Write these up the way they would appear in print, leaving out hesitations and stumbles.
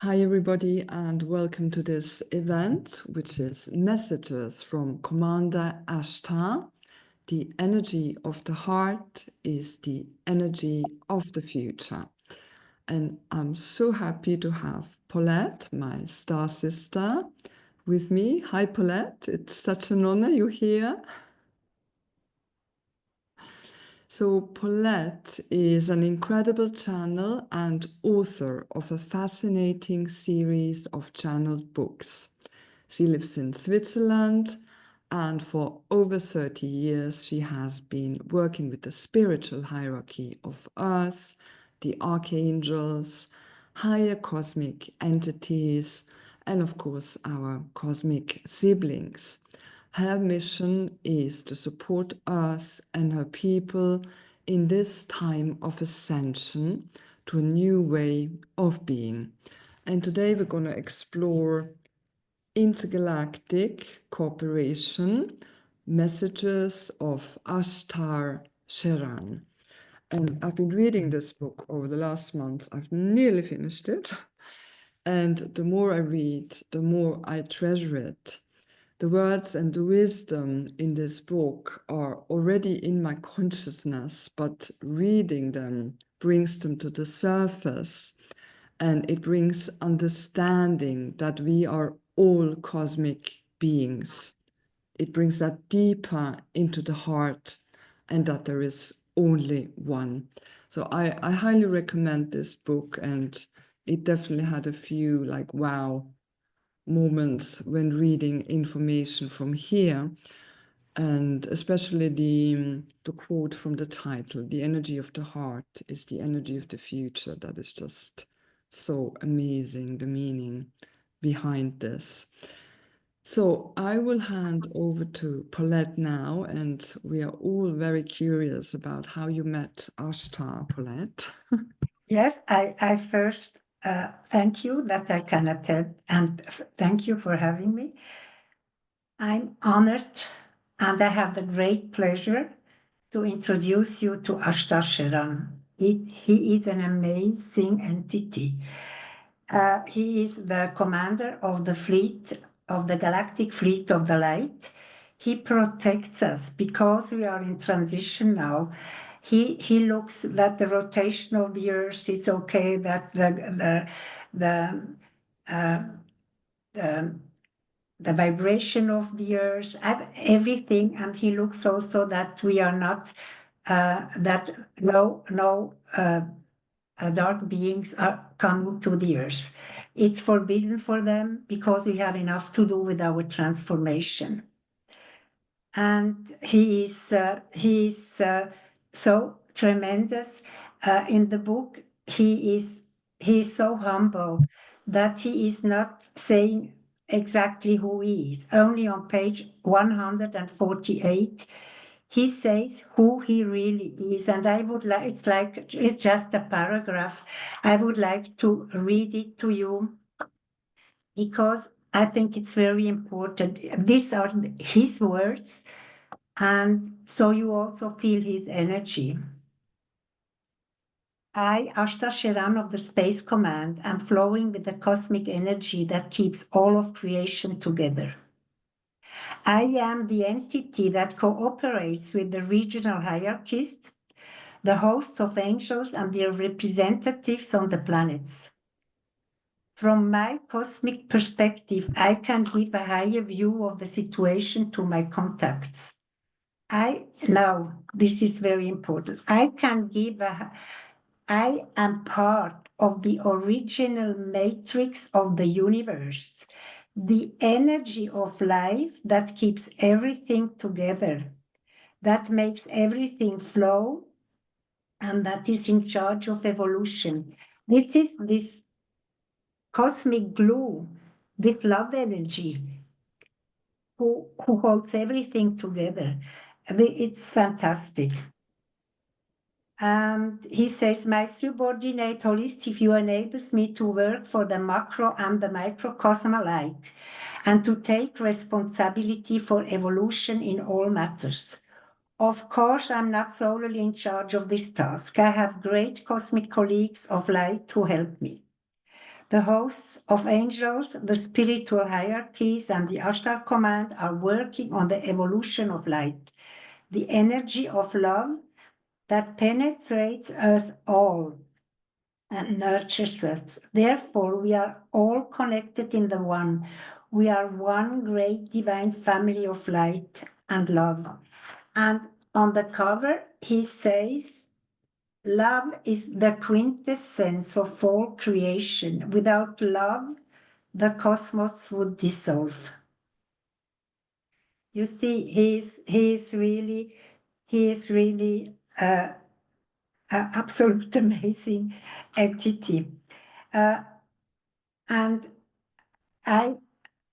Hi, everybody, and welcome to this event, which is Messages from Commander Ashtar. The energy of the heart is the energy of the future. And I'm so happy to have Paulette, my star sister, with me. Hi, Paulette. It's such an honor you're here. So Paulette is an incredible channel and author of a fascinating series of channeled books. She lives in Switzerland, and for over 30 years, she has been working with the spiritual hierarchy of Earth, the archangels, higher cosmic entities, and of course, our cosmic siblings. Her mission is to support Earth and her people in this time of ascension to a new way of being. And today we're going to explore intergalactic cooperation, messages of Ashtar Sheran. And I've been reading this book over the last month. I've nearly finished it. And the more I read, the more I treasure it. The words and the wisdom in this book are already in my consciousness, but reading them brings them to the surface, and it brings understanding that we are all cosmic beings. It brings that deeper into the heart, and that there is only one. So I highly recommend this book, and it definitely had a few like wow moments when reading information from here, and especially the quote from the title, "The energy of the heart is the energy of the future." That is just so amazing, the meaning behind this. So I will hand over to Paulette now, and we are all very curious about how you met Ashtar, Paulette. Yes, I first thank you that I can attend, and thank you for having me. I'm honored, and I have the great pleasure to introduce you to Ashtar Sheran. He is an amazing entity. He is the commander of the fleet, of the Galactic Fleet of the Light. He protects us because we are in transition now. He looks that the rotation of the Earth is okay, that the vibration of the Earth, everything, and he looks also that we are not that no dark beings are coming to the Earth. It's forbidden for them because we have enough to do with our transformation. And he is so tremendous. In the book, he is so humble that he is not saying exactly who he is. Only on page 148, he says who he really is. And I would like, it's just a paragraph. I would like to read it to you because I think it's very important. These are his words, and so you also feel his energy. I, Ashtar Sheran of the Space Command, am flowing with the cosmic energy that keeps all of creation together. I am the entity that cooperates with the regional hierarchies, the hosts of angels, and their representatives on the planets. From my cosmic perspective, I can give a higher view of the situation to my contacts. Now, this is very important. I am part of the original matrix of the universe, the energy of life that keeps everything together, that makes everything flow, and that is in charge of evolution. This is this cosmic glue, this love energy, who holds everything together. It's fantastic. And he says, my subordinate holistic view enables me to work for the macro and the microcosm alike, and to take responsibility for evolution in all matters. Of course, I'm not solely in charge of this task. I have great cosmic colleagues of light who help me. The hosts of angels, the spiritual hierarchies, and the Ashtar Command are working on the evolution of light, the energy of love that penetrates us all and nurtures us. Therefore, we are all connected in the one. We are one great divine family of light and love. And on the cover, he says, love is the quintessence of all creation. Without love, the cosmos would dissolve. You see, he is really an absolute amazing entity. And I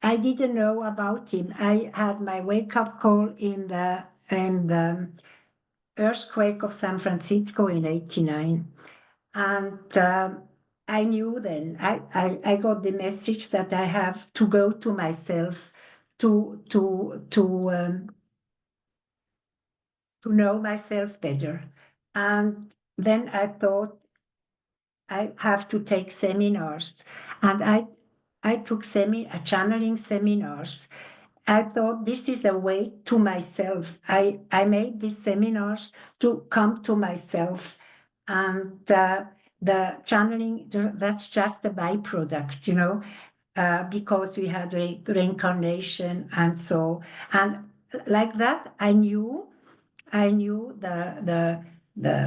didn't know about him. I had my wake-up call in the earthquake of San Francisco in '89. And I knew then, I got the message that I have to go to myself to know myself better. And then I thought I have to take seminars. And I took channeling seminars. I thought this is the way to myself. I made these seminars to come to myself. And the channeling, that's just a byproduct, because we had reincarnation and so. And like that, I knew the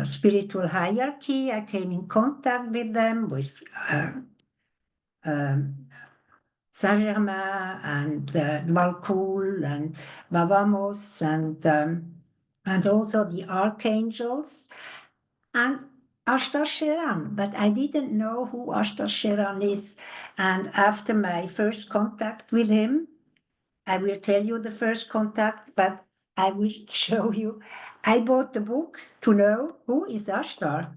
spiritual hierarchy. I came in contact with them, with Saint-Germain and Malkul and Vavamos and also the archangels and Ashtar Sheran, but I didn't know who Ashtar Sheran is. And after my first contact with him, I will tell you the first contact, but I will show you. I bought the book to know who is Ashtar.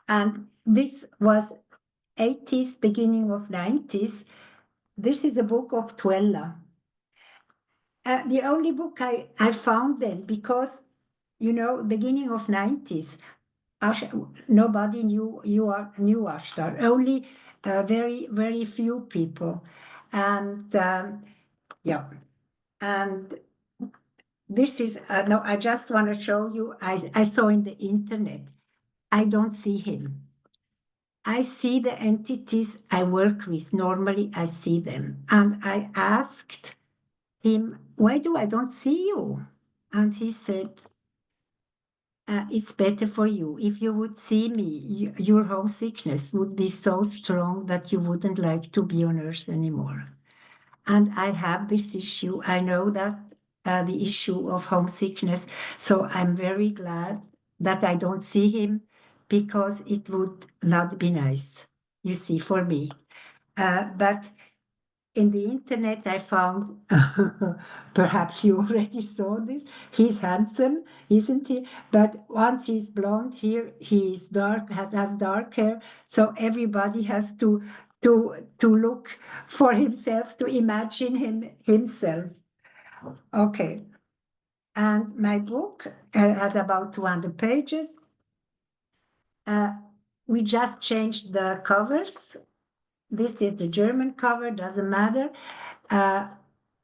And this was 80s, beginning of 90s. This is a book of Tuella. The only book I found then, because, beginning of 90s, nobody knew Ashtar, only very, very few people. And yeah, and this is, no, I just want to show you, I saw in the internet, I don't see him. I see the entities I work with. Normally I see them. And I asked him, why do I don't see you? And he said, it's better for you. If you would see me, your homesickness would be so strong that you wouldn't like to be on earth anymore. And I have this issue. I know that the issue of homesickness. So I'm very glad that I don't see him, because it would not be nice, you see, for me. But in the internet, I found, perhaps you already saw this, he's handsome, isn't he? But once he's blonde here, he's dark, has dark hair, so everybody has to look for himself, to imagine himself. Okay. And my book has about 200 pages. We just changed the covers. This is the German cover, doesn't matter.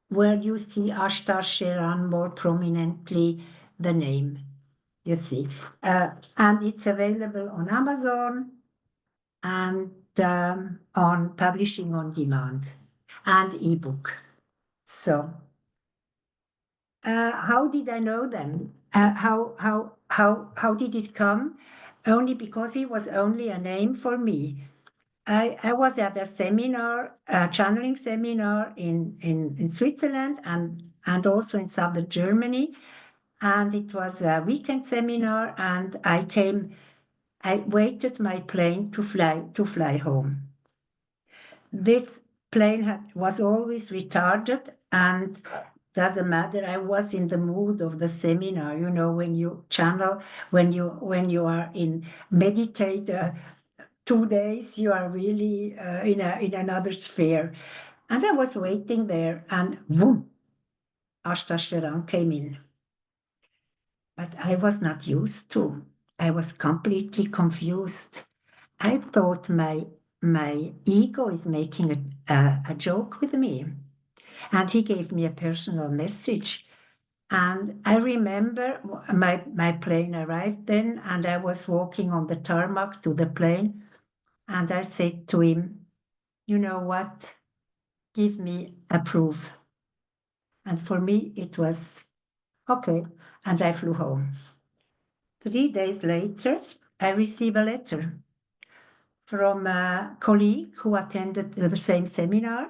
Where you see Ashtar Sheran more prominently, the name, you see. And it's available on Amazon and on Publishing on Demand and ebook. So, how did I know them? How did it come? Only because he was only a name for me. I was at a seminar, a channeling seminar in Switzerland and also in southern Germany. And it was a weekend seminar, and I waited my plane to fly home. This plane was always retarded, and doesn't matter. I was in the mood of the seminar, when you channel, when you are in meditate 2 days, you are really in another sphere. And I was waiting there, and boom, Ashtar Sheran came in. but I was not used to. I was completely confused. I thought my ego is making a joke with me. And he gave me a personal message. And I remember my plane arrived then, and I was walking on the tarmac to the plane. And I said to him, you know what? Give me a proof. And for me, it was okay. And I flew home. 3 days later, I received a letter from a colleague who attended the same seminar.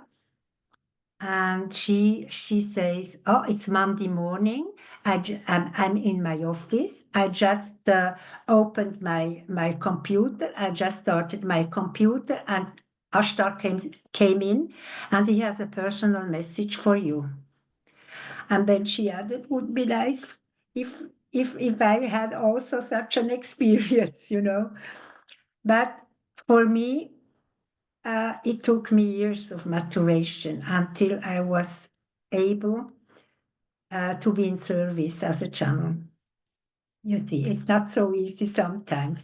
And she says, oh, it's Monday morning. I'm in my office. I just opened my computer. I just started my computer, and Ashtar came in, and he has a personal message for you. And then she added, would be nice if I had also such an experience, you know. But for me, it took me years of maturation until I was able to be in service as a channel. You see, it's not so easy sometimes.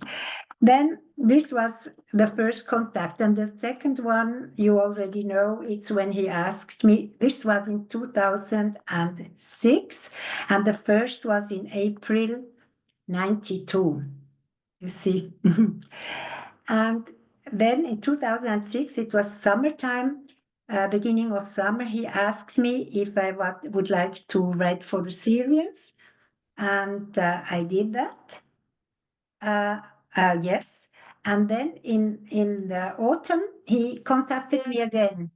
Then this was the first contact. And the second one, you already know, it's when he asked me, this was in 2006, and the first was in April 92, you see. And then in 2006, it was summertime, beginning of summer, he asked me if I would like to write for the Syrians. And I did that. Yes. And then in the autumn, he contacted me again.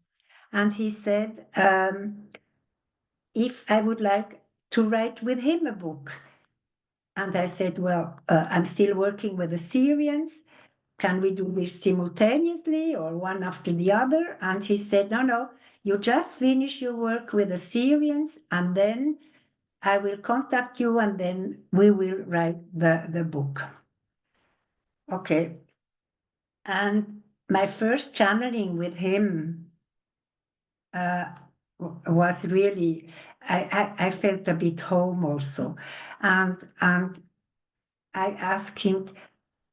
And he said if I would like to write with him a book. And I said, well, I'm still working with the Syrians. Can we do this simultaneously or one after the other? And he said, no, you just finish your work with the Syrians, and then I will contact you, and then we will write the book. Okay. And my first channeling with him was really, I felt a bit home also. And I asked him,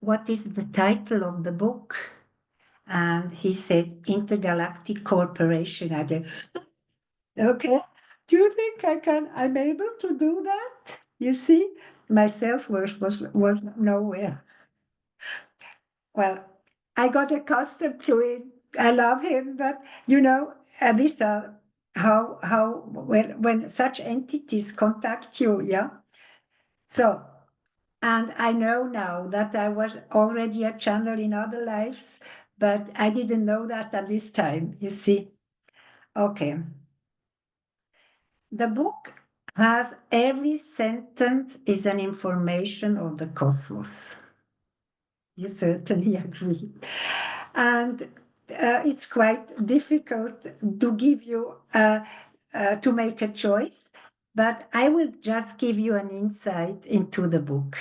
what is the title of the book? And he said, Intergalactic Corporation. I said, okay, do you think I'm able to do that? You see, my self-worth was nowhere. Well, I got accustomed to it. I love him, but you know, these are how when such entities contact you, yeah. So, and I know now that I was already a channel in other lives, but I didn't know that at this time, you see. Okay. The book has every sentence is an information of the cosmos. You certainly agree. And it's quite difficult to give you, to make a choice, but I will just give you an insight into the book.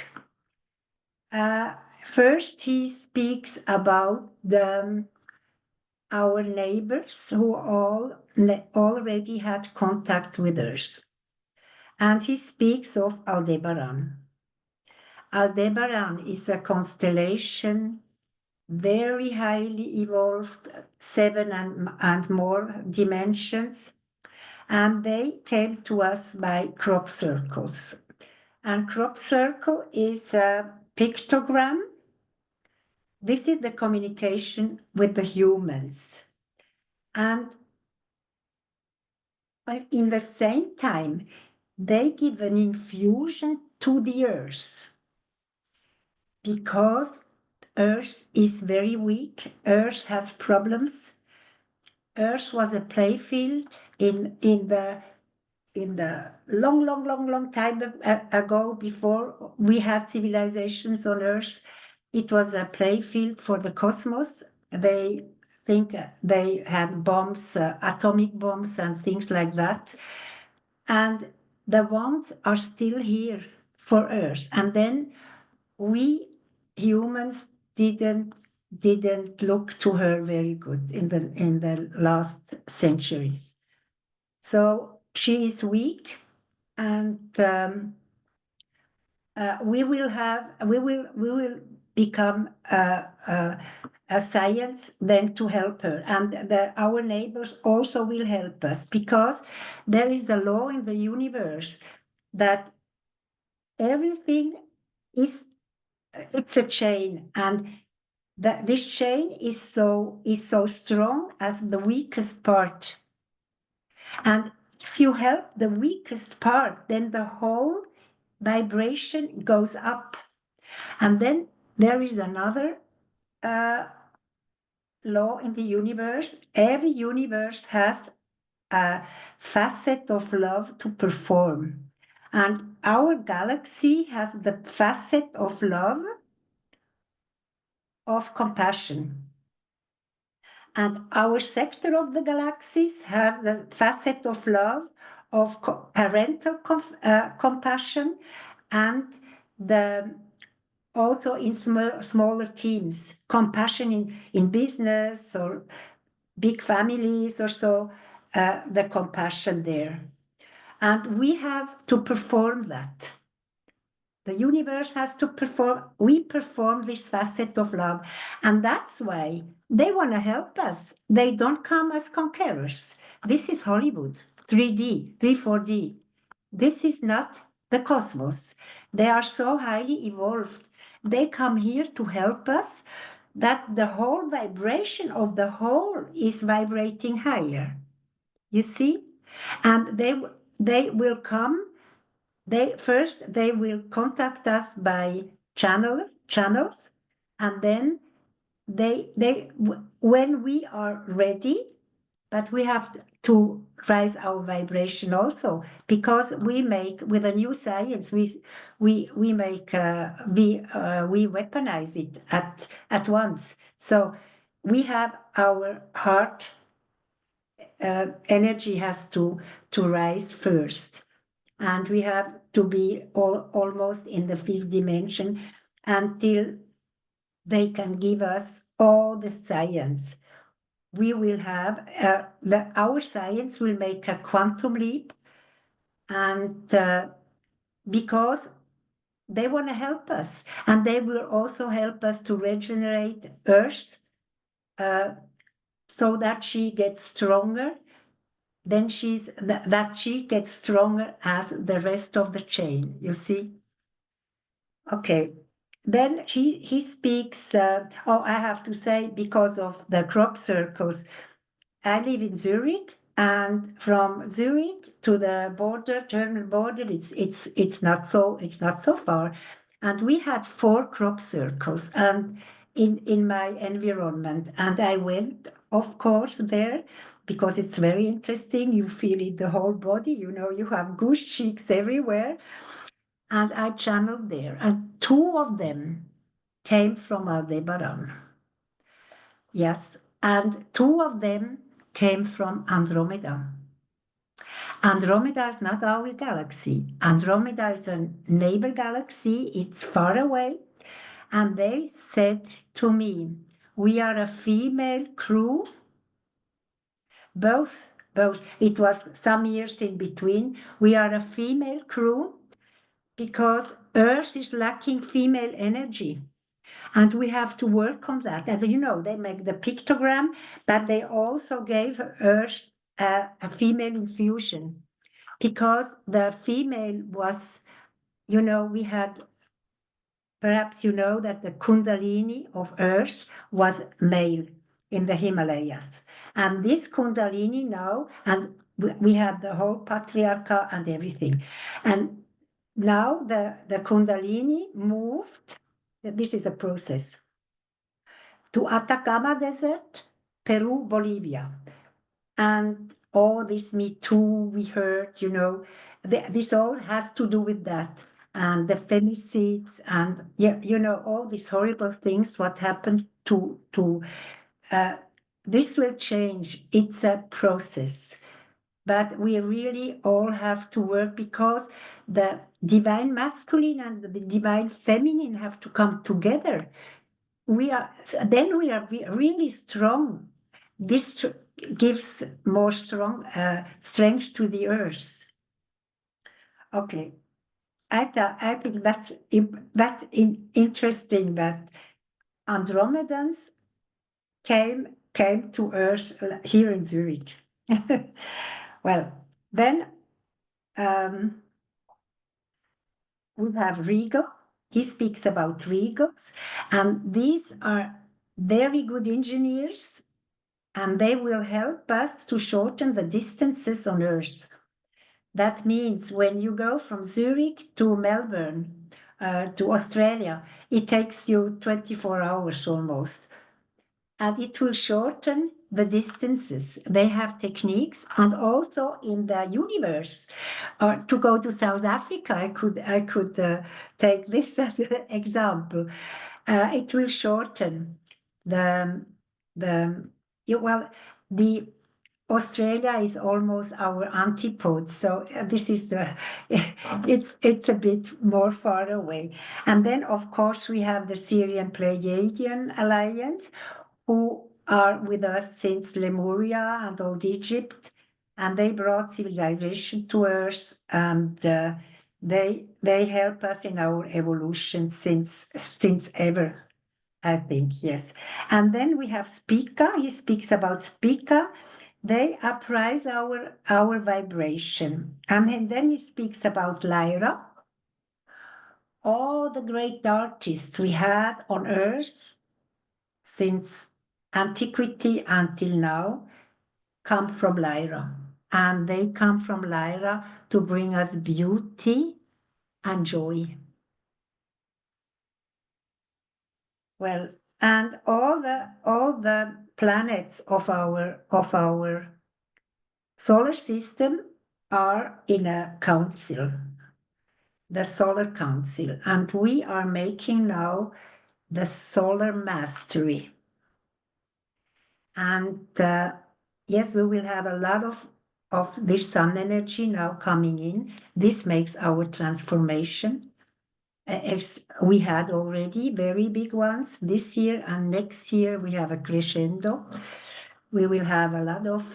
First, he speaks about our neighbors who already had contact with Earth. And he speaks of Aldebaran. Aldebaran is a constellation, very highly evolved, 7 and more dimensions. And they came to us by crop circles. And crop circle is a pictogram. This is the communication with the humans. And in the same time, they give an infusion to the earth because Earth is very weak. Earth has problems. Earth was a playfield in the long time ago, before we had civilizations on Earth. It was a playfield for the cosmos. They think they had bombs, atomic bombs and things like that. And the ones are still here for Earth. And then we humans didn't look to her very good in the last centuries. So she is weak, and we will become a science then to help her, and our neighbors also will help us, because there is a law in the universe that everything is, it's a chain, and that this chain is so strong as the weakest part. And if you help the weakest part, then the whole vibration goes up. And then there is another law in the universe. Every universe has a facet of love to perform. And our galaxy has the facet of love, of compassion. And our sector of the galaxies has the facet of love, of parental compassion, and the also in smaller teams, compassion in business or big families or so, the compassion there. And we have to perform that. The universe has to perform, we perform this facet of love. And that's why they want to help us. They don't come as conquerors. This is Hollywood, 3D, 4D. This is not the cosmos. They are so highly evolved. They come here to help us, that the whole vibration of the whole is vibrating higher. You see? And they will come. They will contact us by channels, and then when we are ready, but we have to raise our vibration also, because we make, with a new science, we weaponize it at once. So we have our heart energy has to rise first, and we have to be almost in the fifth dimension until they can give us all the science. We will have our science will make a quantum leap, and because they want to help us, and they will also help us to regenerate Earth, so that she gets stronger. Then that she gets stronger as the rest of the chain. You see? Okay. Then he speaks. I have to say, because of the crop circles, I live in Zurich, and from Zurich to the border, German border, it's not so far. And we had 4 crop circles, and in my environment, and I went, of course, there, because it's very interesting. You feel it the whole body. You have goose cheeks everywhere. And I channeled there, and 2 of them came from Aldebaran. Yes, and 2 of them came from Andromeda. Andromeda is not our galaxy. Andromeda is a neighbor galaxy. It's far away. And they said to me, we are a female crew. Both. It was some years in between. We are a female crew because Earth is lacking female energy. And we have to work on that. And they make the pictogram, but they also gave Earth a female infusion, because the female was, we had, perhaps that the Kundalini of Earth was male in the Himalayas. And this Kundalini now, and we had the whole patriarcha and everything. And now the Kundalini moved, this is a process, to Atacama Desert, Peru, Bolivia. And all this Me Too we heard, this all has to do with that. And the femicides and, all these horrible things, what happened to this will change. It's a process. But we really all have to work, because the divine masculine and the divine feminine have to come together. Then we are really strong. This gives more strength to the earth. Okay. I think that's interesting that Andromedans came to Earth here in Zurich. Well, then we have Regal. He speaks about Regals, and these are very good engineers, and they will help us to shorten the distances on Earth. That means when you go from Zurich to Melbourne, to Australia, it takes you 24 hours almost. And it will shorten the distances. They have techniques, and also in the universe. To go to South Africa, I could take this as an example. It will shorten the Australia is almost our antipode, so this is it's a bit more far away. And then, of course, we have the Syrian Pleiadian Alliance, who are with us since Lemuria and Old Egypt, and they brought civilization to Earth, and they help us in our evolution since ever, I think, yes. And then we have Spica. He speaks about Spica. They uprise our vibration. And then he speaks about Lyra. All the great artists we had on Earth since antiquity until now come from Lyra. And they come from Lyra to bring us beauty and joy. Well, and all the planets of our solar system are in a council, the solar council, and we are making now the solar mastery. And yes, we will have a lot of this sun energy now coming in. This makes our transformation. We had already very big ones this year, and next year we have a crescendo. We will have a lot of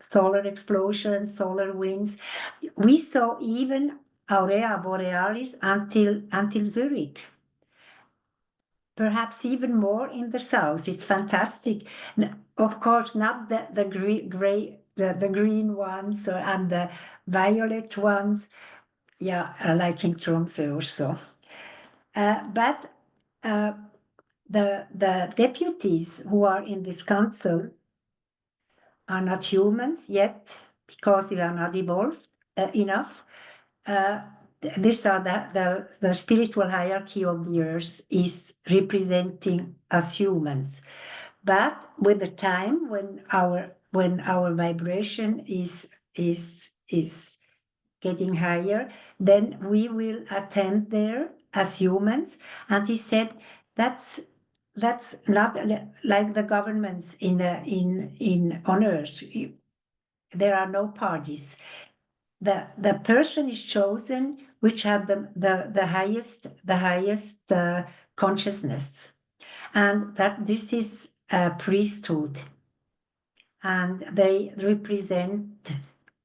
solar explosions, solar winds. We saw even Aurea Borealis until Zurich. Perhaps even more in the south. It's fantastic. Of course, not the green ones and the violet ones. Yeah, like in Tromsø or so. But the deputies who are in this council are not humans yet, because we are not evolved enough. These are the spiritual hierarchy of the earth is representing us humans. But with the time, when our vibration is getting higher, then we will attend there as humans. And he said that's not like the governments on Earth. There are no parties. The person is chosen which had the highest consciousness, and that this is a priesthood, and they represent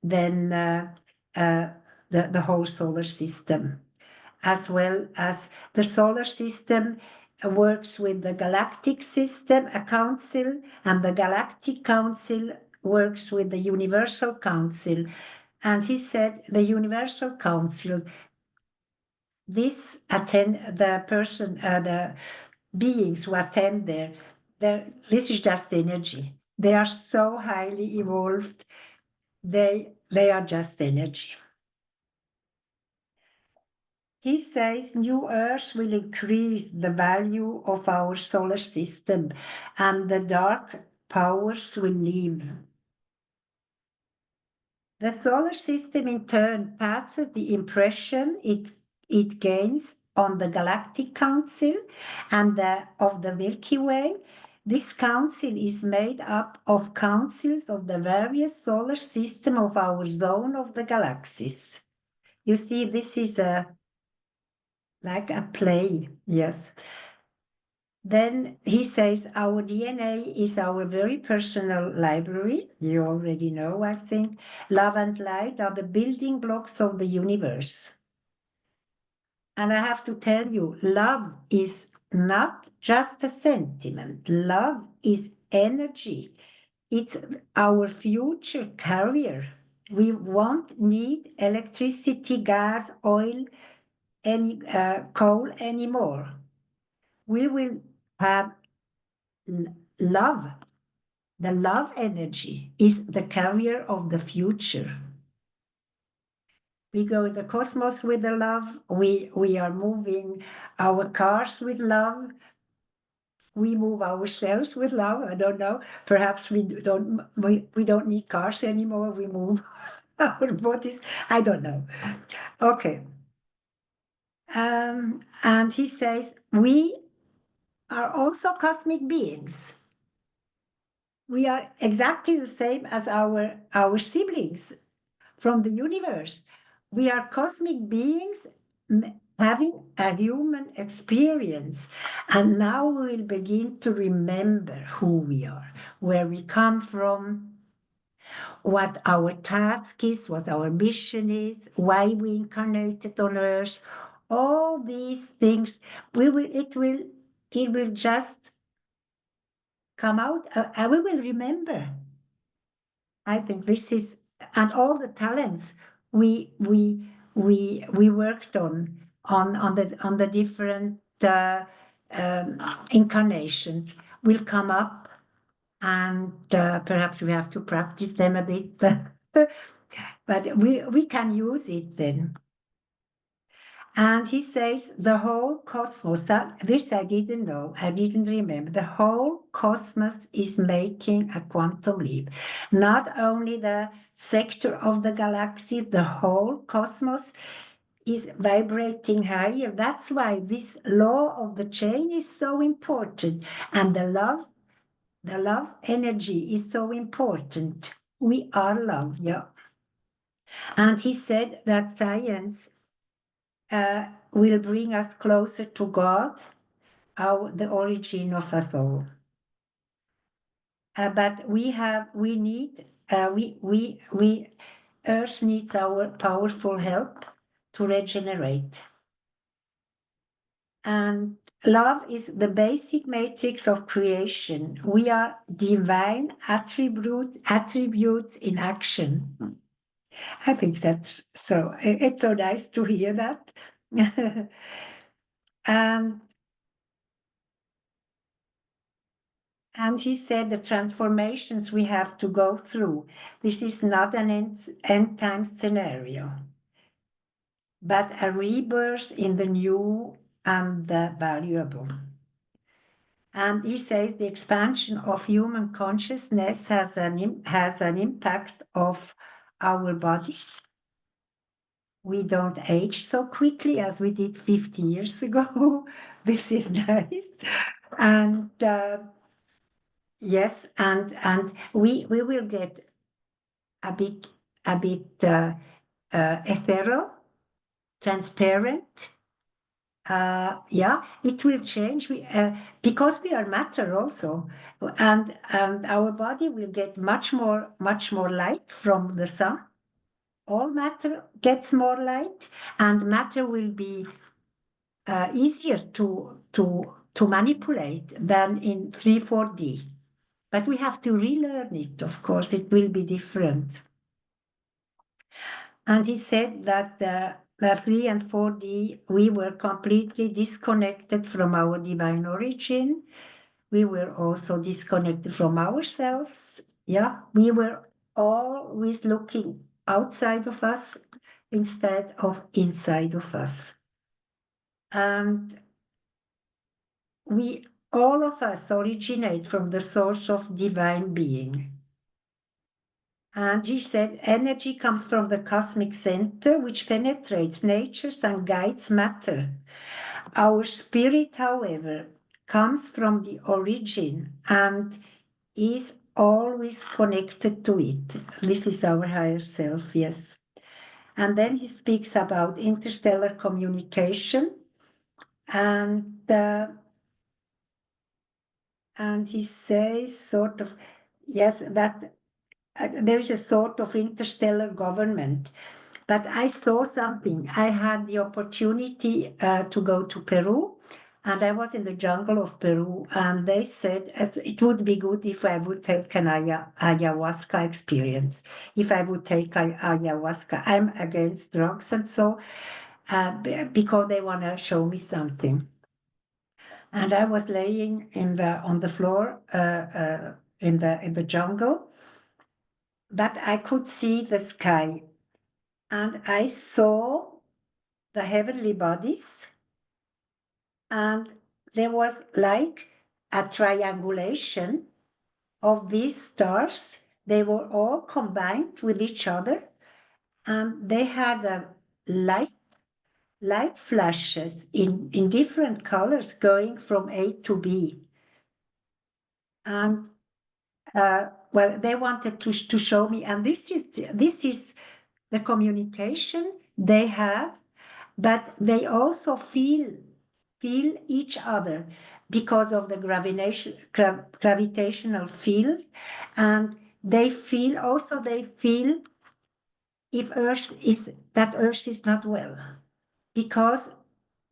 then the whole solar system, as well as the solar system works with the galactic system, a council, and the galactic council works with the universal council. And he said the universal council, the beings who attend there, this is just energy. They are so highly evolved. They are just energy. He says New Earth will increase the value of our solar system, and the dark powers will leave. The solar system in turn passes the impression it gains on the Galactic Council and of the Milky Way. This council is made up of councils of the various solar system of our zone of the galaxies. You see, this is like a play, yes. Then he says our DNA is our very personal library. You already know, I think. Love and light are the building blocks of the universe. And I have to tell you, love is not just a sentiment. Love is energy. It's our future carrier. We won't need electricity, gas, oil, coal anymore. We will have love. The love energy is the carrier of the future. We go in the cosmos with the love. We are moving our cars with love. We move ourselves with love. I don't know. Perhaps we don't need cars anymore. We move our bodies. I don't know. Okay. And he says, we are also cosmic beings. We are exactly the same as our siblings from the universe. We are cosmic beings having a human experience. And now we will begin to remember who we are, where we come from, what our task is, what our mission is, why we incarnated on earth. All these things, it will just come out, and we will remember. I think this is, and all the talents we worked on the different incarnations will come up, and perhaps we have to practice them a bit, but we can use it then. And he says the whole cosmos, this I didn't know, I didn't remember, the whole cosmos is making a quantum leap. Not only the sector of the galaxy, the whole cosmos is vibrating higher. That's why this law of the chain is so important. And the love energy is so important. We are love, yeah. And he said that science will bring us closer to God, the origin of us all. But Earth needs our powerful help to regenerate. And love is the basic matrix of creation. We are divine attributes in action. I think that's so, it's so nice to hear that. And he said the transformations we have to go through, this is not an end time scenario, but a rebirth in the new and the valuable. And he says the expansion of human consciousness has an impact of our bodies. We don't age so quickly as we did 50 years ago. This is nice. And yes, and we will get a bit ethereal, transparent. Yeah, it will change. Because we are matter also, and our body will get much more light from the sun. All matter gets more light, and matter will be easier to manipulate than in 3-4D. But we have to relearn it, of course, it will be different. And he said that the 3 and 4D, we were completely disconnected from our divine origin. We were also disconnected from ourselves. Yeah, we were always looking outside of us instead of inside of us. And all of us originate from the source of divine being. And he said energy comes from the cosmic center, which penetrates nature and guides matter. Our spirit, however, comes from the origin and is always connected to it. This is our higher self, yes. And then he speaks about interstellar communication, and he says sort of, yes, that there is a sort of interstellar government, But I saw something. I had the opportunity to go to Peru, and I was in the jungle of Peru, and they said it would be good if I would take an ayahuasca experience. If I would take ayahuasca, I'm against drugs and so, because they want to show me something. And I was laying on the floor in the jungle, but I could see the sky, and I saw the heavenly bodies, and there was like a triangulation of these stars. They were all combined with each other, and they had a light flashes in different colors going from A to B. And well, they wanted to show me, and this is the communication they have, but they also feel each other because of the gravitational field, and they feel if Earth is not well, because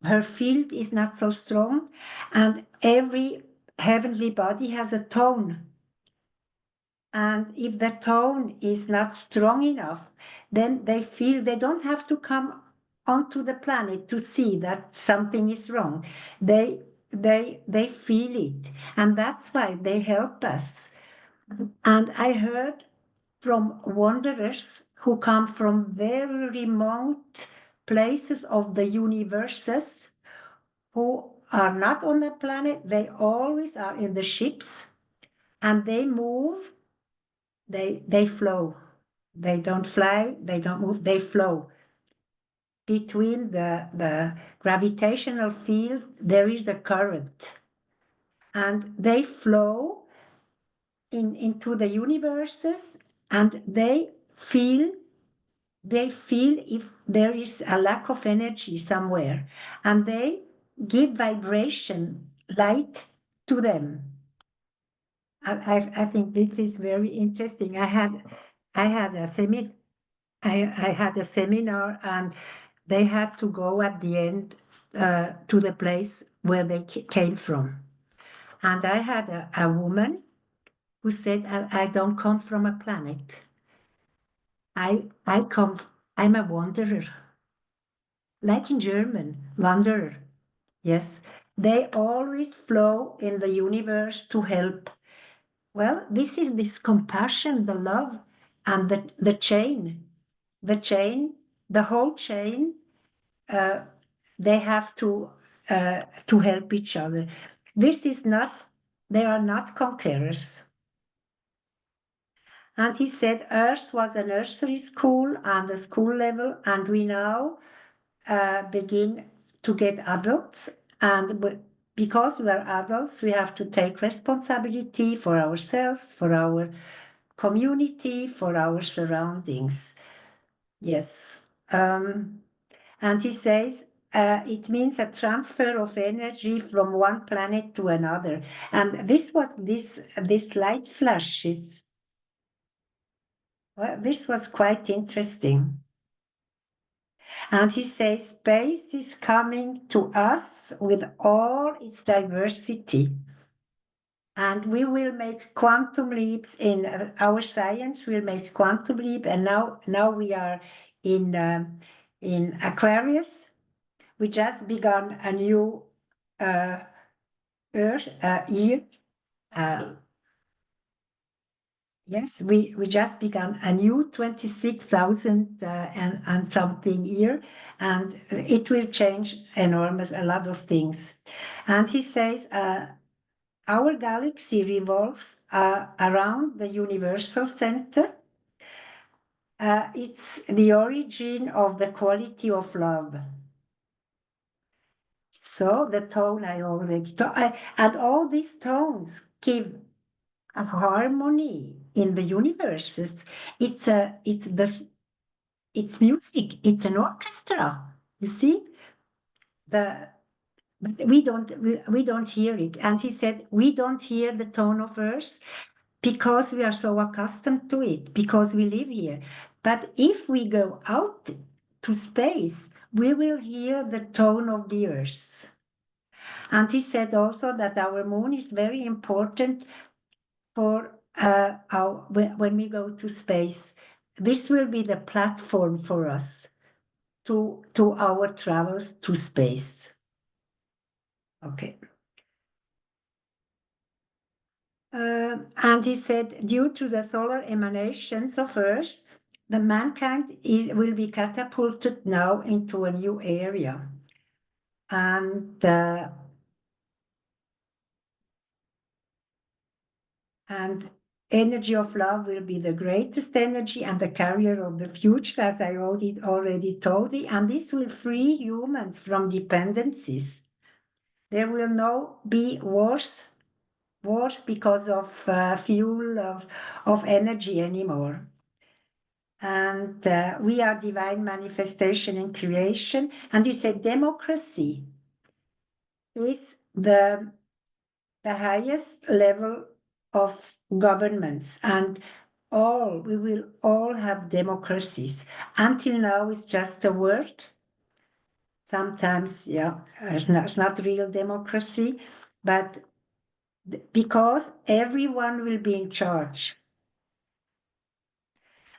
her field is not so strong, and every heavenly body has a tone. And if the tone is not strong enough, then they feel they don't have to come onto the planet to see that something is wrong. They feel it, and that's why they help us. And I heard from wanderers who come from very remote places of the universes, who are not on the planet. They always are in the ships, and they move. They flow. They don't fly, they don't move, they flow. Between the gravitational field, there is a current. And they flow into the universes, and they feel if there is a lack of energy somewhere, and they give vibration, light to them. I think this is very interesting. I had a seminar, and they had to go at the end to the place where they came from. And I had a woman who said, I don't come from a planet. I'm a wanderer. Like in German, wanderer. Yes, they always flow in the universe to help. Well, this is this compassion, the love, and the chain. The whole chain, they have to help each other. They are not conquerors. And he said Earth was a nursery school and a school level, and we now begin to get adults. And because we are adults, we have to take responsibility for ourselves, for our community, for our surroundings. Yes. And he says it means a transfer of energy from one planet to another. And this light flashes. Well, this was quite interesting. And he says space is coming to us with all its diversity. And we will make quantum leaps in our science. Will make quantum leap, and now we are in Aquarius. We just begun a new Earth year. Yes, we just began a new 26,000 and something year, and it will change a lot of things. And he says our galaxy revolves around the universal center. It's the origin of the quality of love. So the tone I already and all these tones give a harmony in the universes. It's music. It's an orchestra. You see, but we don't hear it. And he said we don't hear the tone of Earth because we are so accustomed to it, because we live here. But if we go out to space, we will hear the tone of the Earth. And he said also that our moon is very important for when we go to space. This will be the platform for us to our travels to space. Okay. And he said, due to the solar emanations of Earth, the mankind will be catapulted now into a new area. And energy of love will be the greatest energy and the carrier of the future, as I already told you, and this will free humans from dependencies. There will no be wars because of fuel of energy anymore. And we are divine manifestation in creation, and it's a democracy is the highest level of governments, and we will all have democracies. Until now, it's just a word. Sometimes, it's not real democracy, but because everyone will be in charge.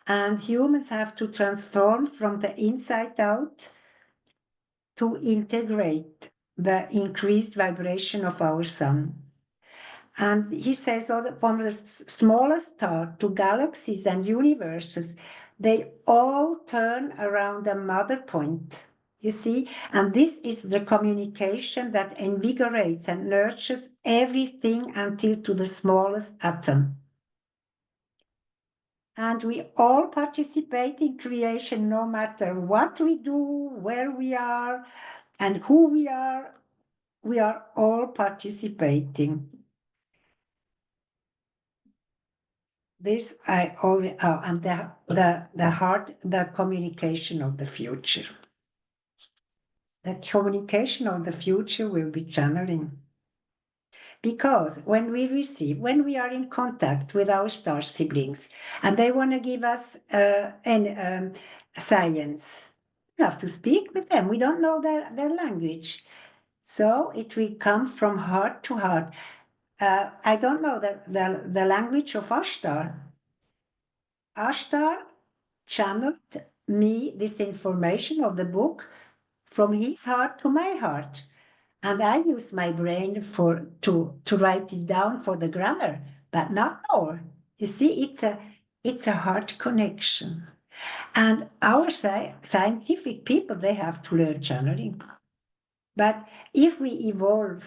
And humans have to transform from the inside out to integrate the increased vibration of our sun. And he says from the smallest star to galaxies and universes, they all turn around a mother point, you see? And this is the communication that invigorates and nurtures everything until to the smallest atom. And we all participate in creation, no matter what we do, where we are, and who we are all participating. This I already, and the heart, the communication of the future. The communication of the future will be channeling. Because when we are in contact with our star siblings, and they want to give us science, we have to speak with them. We don't know their language. So it will come from heart to heart. I don't know the language of Ashtar. Ashtar channeled me this information of the book from his heart to my heart. And I use my brain to write it down for the grammar, but not more. You see, it's a heart connection. And our scientific people, they have to learn channeling. But if we evolve,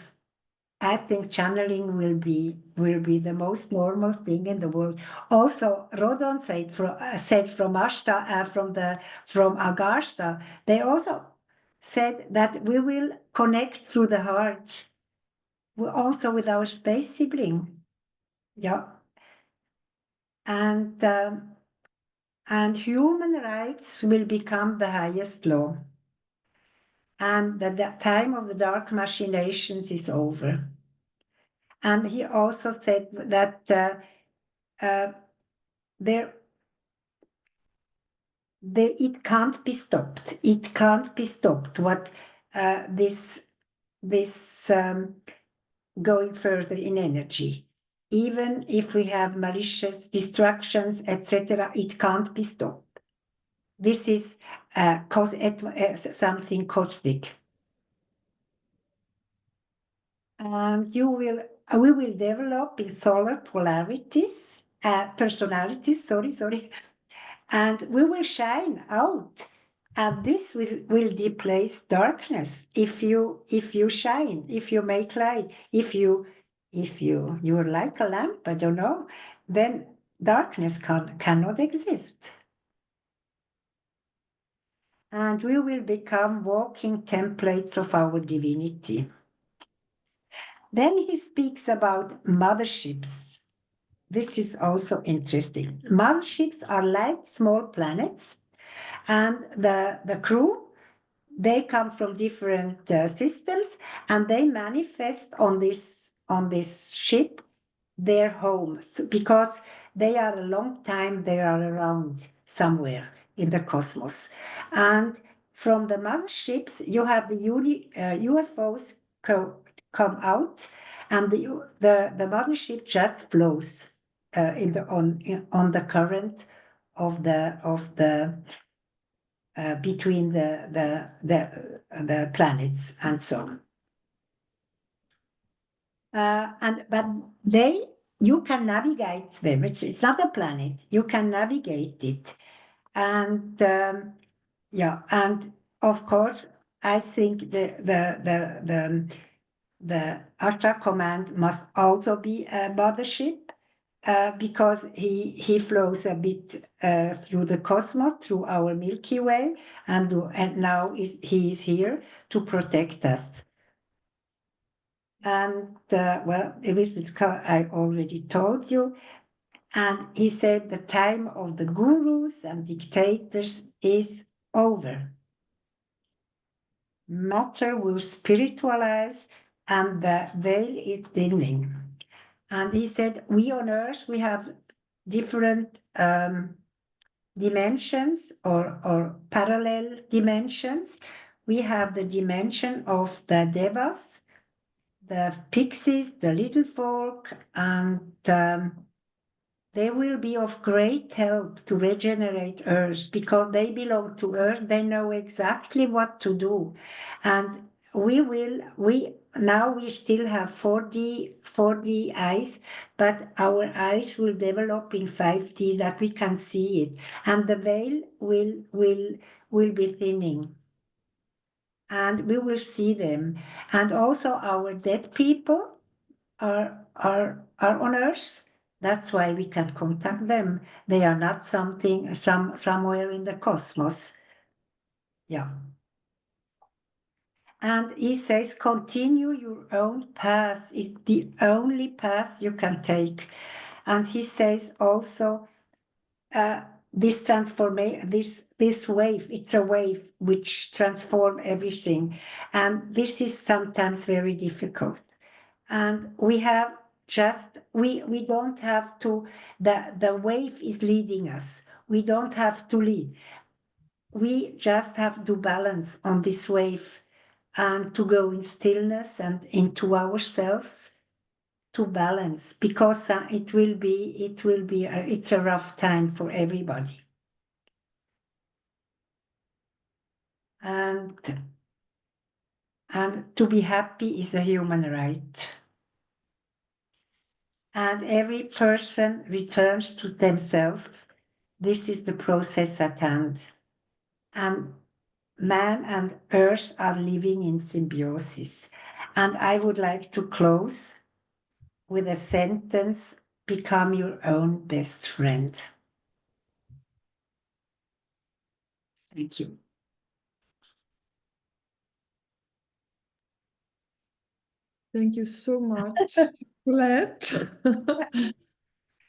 I think channeling will be the most normal thing in the world. Also, Rodon said from Ashta, from Agartha, they also said that we will connect through the heart, also with our space sibling. Yeah. And human rights will become the highest law. And the time of the dark machinations is over. And he also said that it can't be stopped. It can't be stopped. What this going further in energy, even if we have malicious distractions, etc., it can't be stopped. This is something cosmic. And we will develop in solar personalities, sorry, and we will shine out. And this will displace darkness. If you shine, if you make light, if you're like a lamp, I don't know, then darkness cannot exist. And we will become walking templates of our divinity. Then he speaks about motherships. This is also interesting. Motherships are like small planets, and the crew, they come from different systems, and they manifest on this ship their homes, because they are a long time, they are around somewhere in the cosmos. And from the motherships, you have the UFOs come out, and the mothership just flows on the current of the between the planets and so on. But you can navigate them. It's not a planet. You can navigate it, and yeah, and of course, I think the Ashtar Command must also be a mothership, because he flows a bit through the cosmos, through our Milky Way, and now he is here to protect us. And well, Elizabeth Carr, I already told you. And he said the time of the gurus and dictators is over. Matter will spiritualize, and the veil is thinning. And he said, we on Earth, we have different dimensions or parallel dimensions. We have the dimension of the devas, the pixies, the little folk, and they will be of great help to regenerate Earth, because they belong to Earth. They know exactly what to do. And now we still have 4D eyes, but our eyes will develop in 5D, that we can see it. And the veil will be thinning. And we will see them. And also our dead people are on Earth. That's why we can contact them. They are not somewhere in the cosmos. Yeah. And he says, continue your own path. It's the only path you can take. And he says also, this transformation, this wave, it's a wave which transforms everything. And this is sometimes very difficult. And we have we don't have to, the wave is leading us. We don't have to lead. We just have to balance on this wave and to go in stillness and into ourselves to balance, because it's a rough time for everybody. And to be happy is a human right. And every person returns to themselves. This is the process at hand. And man and earth are living in symbiosis. And I would like to close with a sentence: become your own best friend. Thank you. Thank you so much, Colette,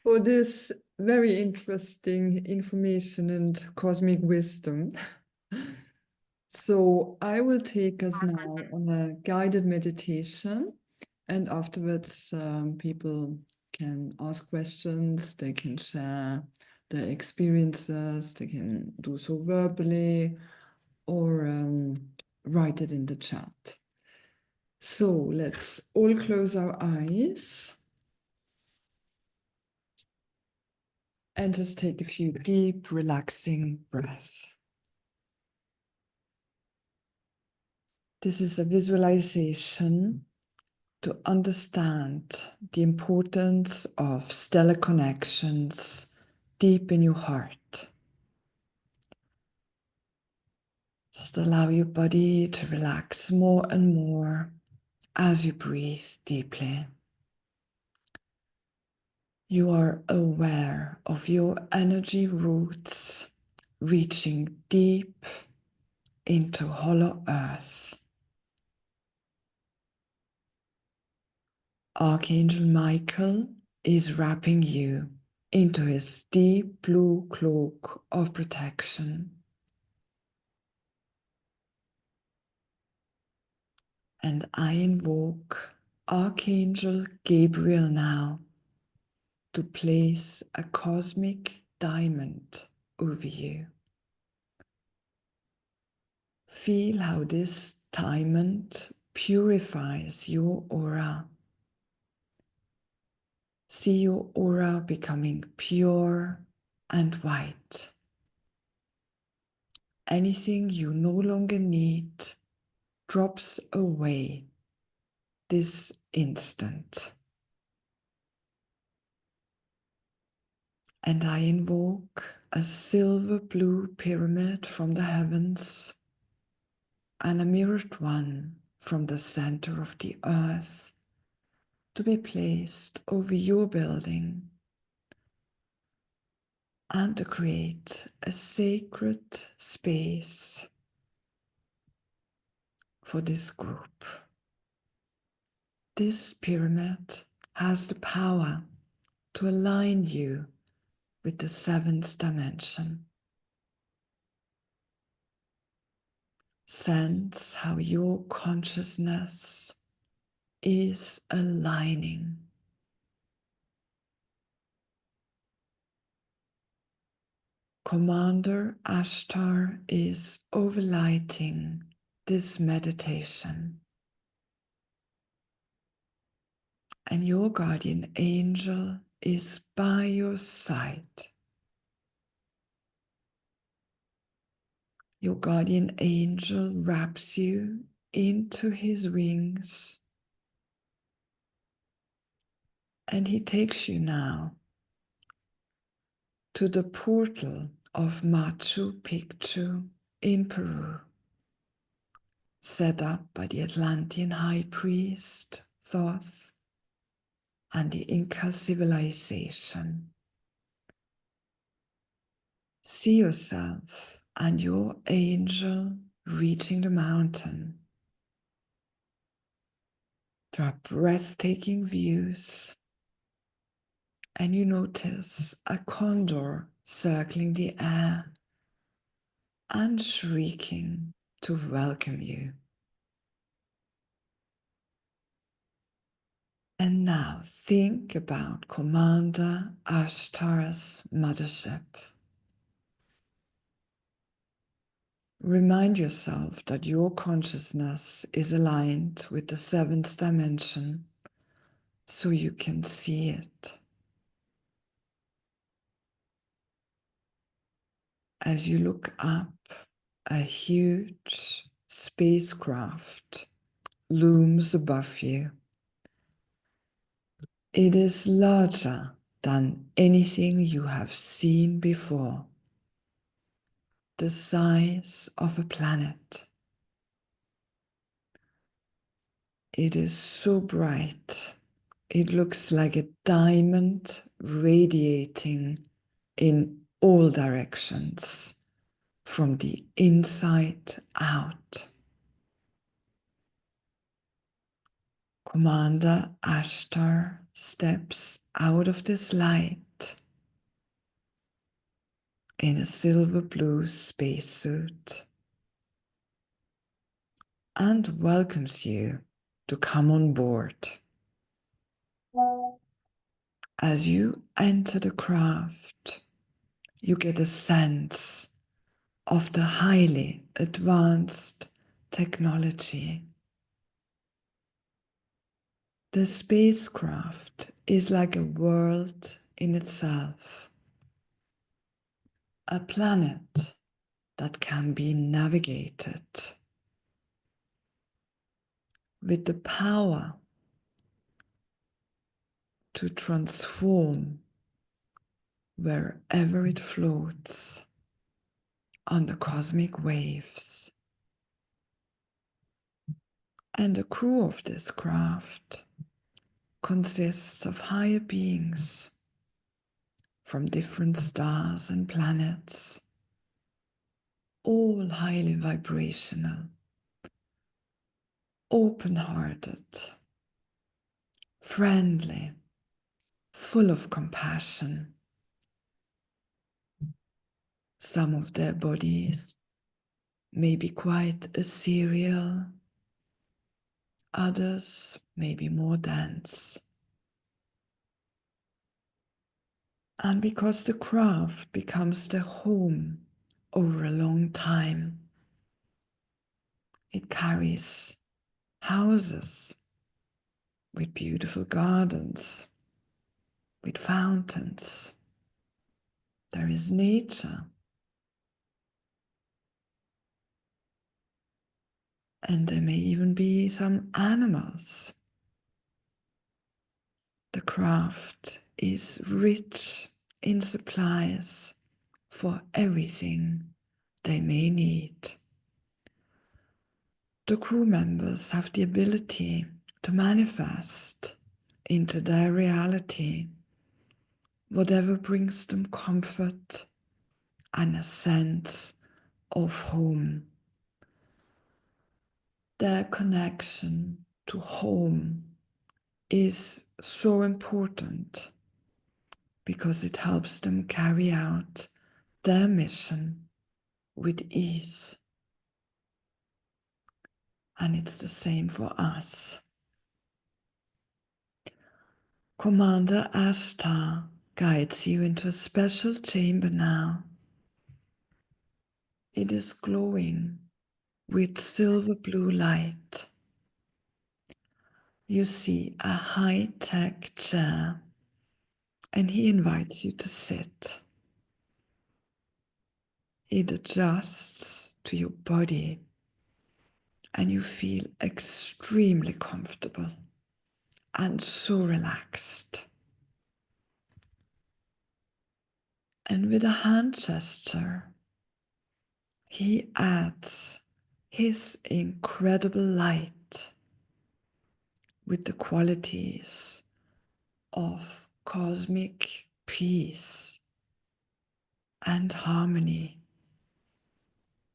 for this very interesting information and cosmic wisdom. So I will take us now on a guided meditation, and afterwards people can ask questions, they can share their experiences, they can do so verbally or write it in the chat. So let's all close our eyes and just take a few deep, relaxing breaths. This is a visualization to understand the importance of stellar connections deep in your heart. Just allow your body to relax more and more as you breathe deeply. You are aware of your energy roots reaching deep into hollow earth. Archangel Michael is wrapping you into his deep blue cloak of protection. And I invoke Archangel Gabriel now to place a cosmic diamond over you. Feel how this diamond purifies your aura. See your aura becoming pure and white. Anything you no longer need drops away this instant. And I invoke a silver blue pyramid from the heavens and a mirrored one from the center of the earth to be placed over your building and to create a sacred space for this group. This pyramid has the power to align you with the seventh dimension. Sense how your consciousness is aligning. Commander Ashtar is overlighting this meditation. And your guardian angel is by your side. Your guardian angel wraps you into his wings, and he takes you now to the portal of Machu Picchu in Peru, set up by the Atlantean high priest Thoth and the Inca civilization. See yourself and your angel reaching the mountain. There are breathtaking views, and you notice a condor circling the air and shrieking to welcome you. And now think about Commander Ashtar's mothership. Remind yourself that your consciousness is aligned with the seventh dimension so you can see it. As you look up, a huge spacecraft looms above you. It is larger than anything you have seen before, the size of a planet. It is so bright, it looks like a diamond radiating in all directions, from the inside out. Commander Ashtar steps out of this light in a silver blue spacesuit and welcomes you to come on board. As you enter the craft, you get a sense of the highly advanced technology. The spacecraft is like a world in itself, a planet that can be navigated with the power to transform wherever it floats on the cosmic waves. And the crew of this craft consists of higher beings from different stars and planets, all highly vibrational, open-hearted, friendly, full of compassion. Some of their bodies may be quite ethereal, others may be more dense. And because the craft becomes their home over a long time, It carries houses with beautiful gardens, with fountains. There is nature. And there may even be some animals. The craft is rich in supplies for everything they may need. The crew members have the ability to manifest into their reality whatever brings them comfort and a sense of home. Their connection to home is so important because it helps them carry out their mission with ease. And it's the same for us. Commander Ashtar guides you into a special chamber now. It is glowing with silver blue light. You see a high-tech chair, and he invites you to sit. It adjusts to your body, and you feel extremely comfortable and so relaxed. And with a hand gesture, he adds his incredible light with the qualities of cosmic peace and harmony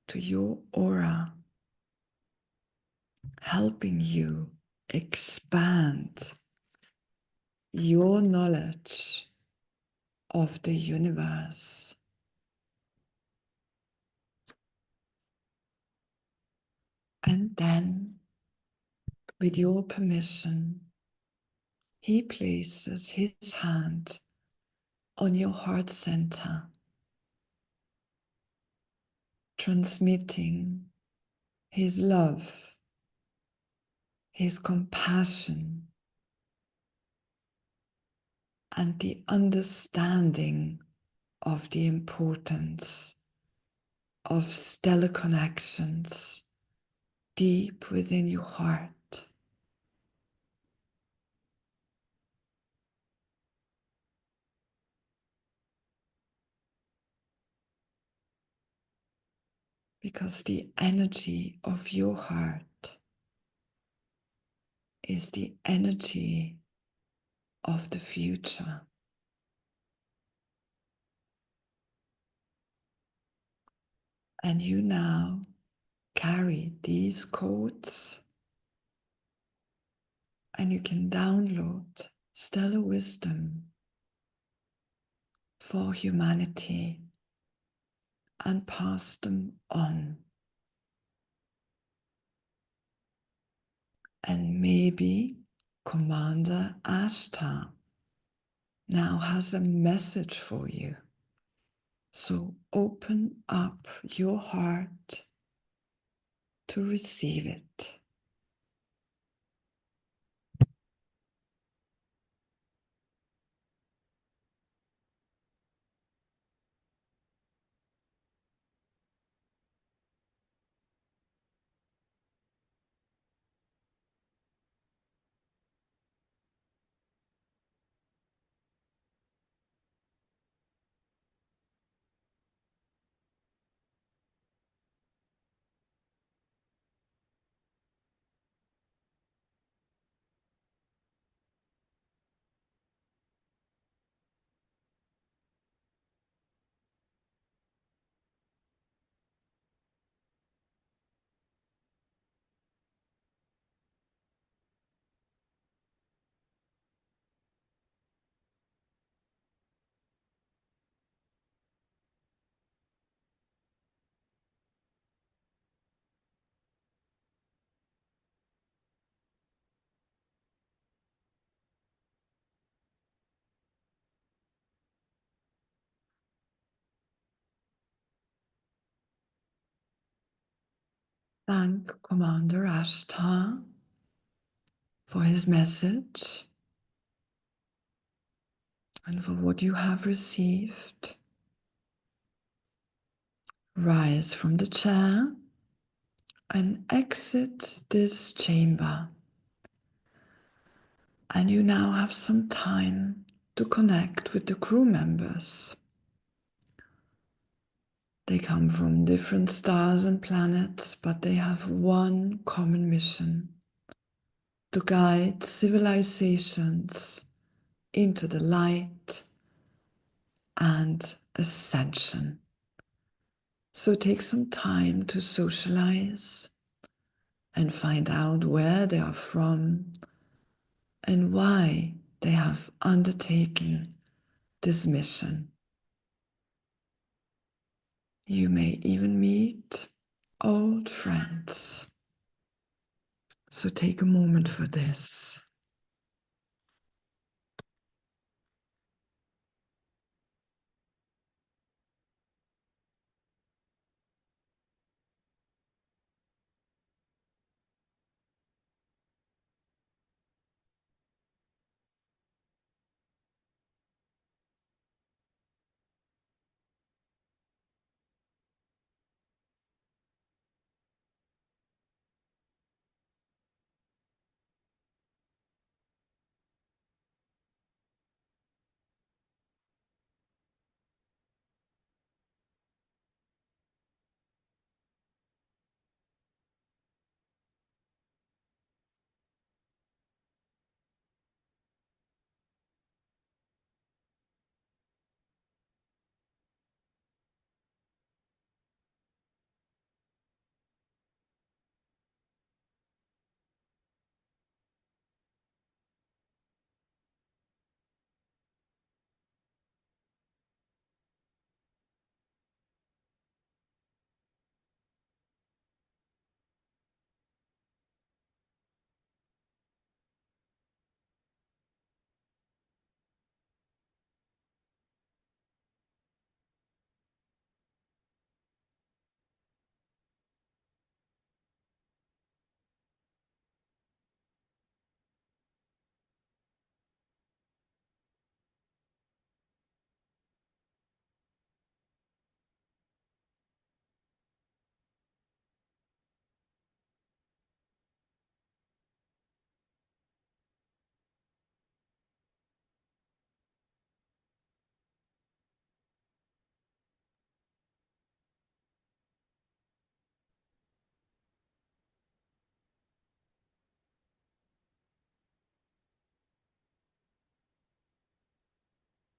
to your aura, helping you expand your knowledge of the universe. And then, with your permission, he places his hand on your heart center, transmitting his love, his compassion, and the understanding of the importance of stellar connections deep within your heart. Because the energy of your heart is the energy of the future. And you now carry these codes, and you can download stellar wisdom for humanity and pass them on. And maybe Commander Ashtar now has a message for you. So open up your heart to receive it. thank Commander Ashtar for his message and for what you have received. Rise from the chair and exit this chamber. And you now have some time to connect with the crew members. They come from different stars and planets, but they have one common mission: to guide civilizations into the light and ascension. So take some time to socialize and find out where they are from and why they have undertaken this mission. You may even meet old friends. So take a moment for this.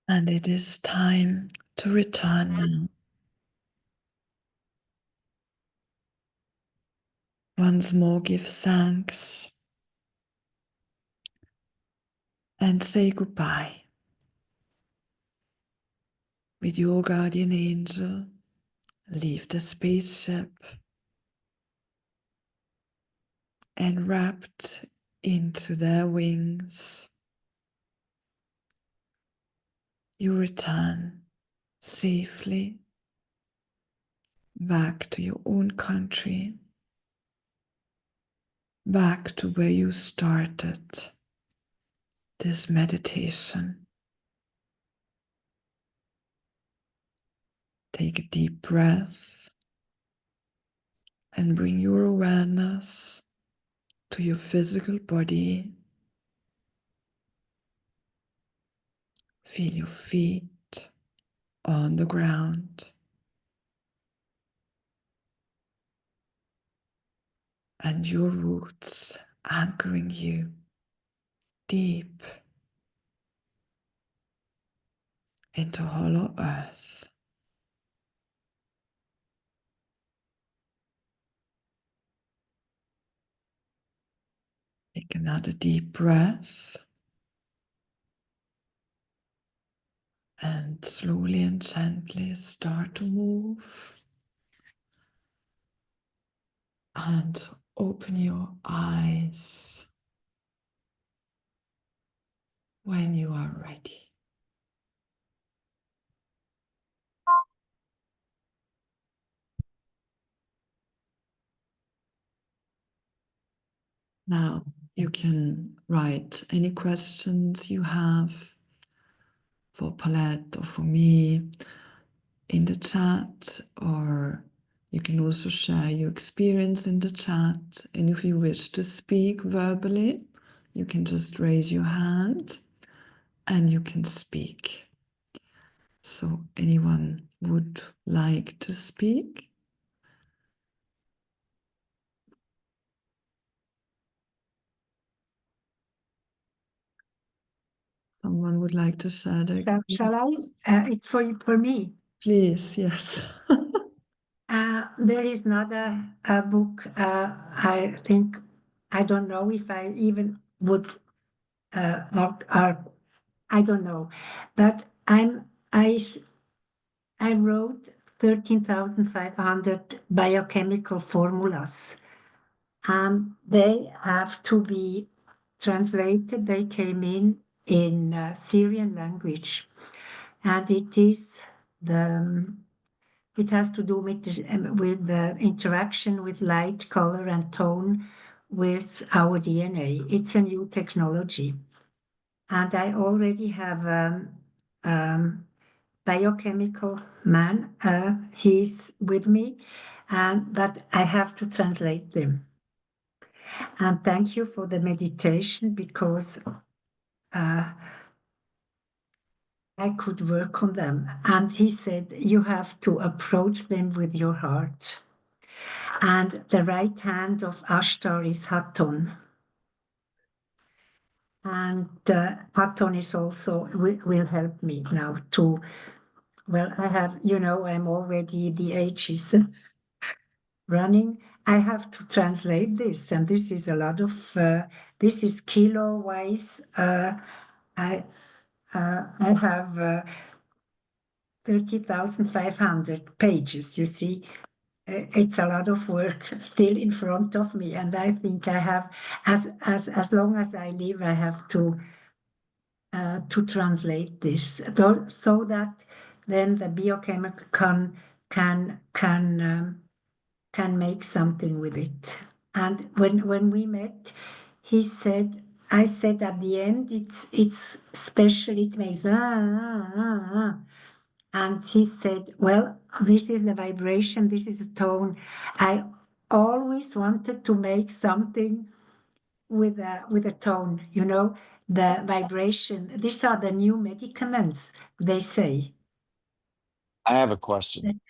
And it is time to return now. Once more, give thanks and say goodbye. With your guardian angel, leave the spaceship and wrapped into their wings, you return safely back to your own country, back to where you started this meditation. Take a deep breath and bring your awareness to your physical body. Feel your feet on the ground and your roots anchoring you deep into hollow earth. Take another deep breath and slowly and gently start to move and open your eyes when you are ready. Now you can write any questions you have for Paulette or for me in the chat, or you can also share your experience in the chat. And if you wish to speak verbally, you can just raise your hand and you can speak. So anyone would like to speak? Someone would like to share their experience? Shall I? It's for me. Please, yes. There is not a book. I think I don't know if I even would. I don't know, but I wrote 13,500 biochemical formulas, and they have to be translated. They came in Syrian language, and it has to do with the interaction with light, color, and tone with our DNA. It's a new technology, and I already have biochemical man. He's with me, but I have to translate them. And thank you for the meditation, because I could work on them. And he said, you have to approach them with your heart. And the right hand of Ashtar is Haton. And Haton is also will help me now to, well, I have, I'm already, the age is running. I have to translate this, and this is a lot of, this is kilo-wise. I have 30,500 pages, you see. It's a lot of work still in front of me, and I think I have, as long as I live, I have to translate this, so that then the biochemical can make something with it. And when we met, he said, I said at the end, it's special. It makes And he said, well, this is the vibration, this is a tone. I always wanted to make something with a tone, the vibration. These are the new medicaments, they say. I have a question.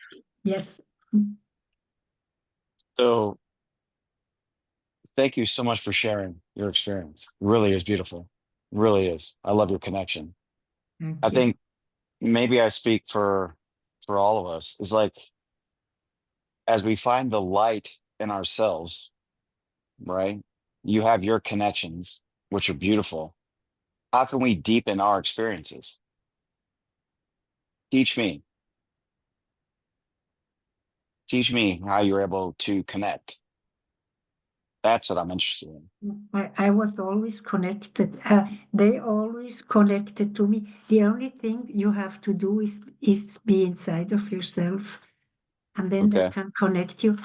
Yes. So thank you so much for sharing your experience. It really is beautiful. It really is. I love your connection. I think maybe I speak for all of us. It's like, as we find the light in ourselves, right? You have your connections, which are beautiful. How can we deepen our experiences? Teach me. Teach me how you're able to connect. That's what I'm interested in. I was always connected. They always connected to me. The only thing you have to do is be inside of yourself, and then they Okay. can connect you.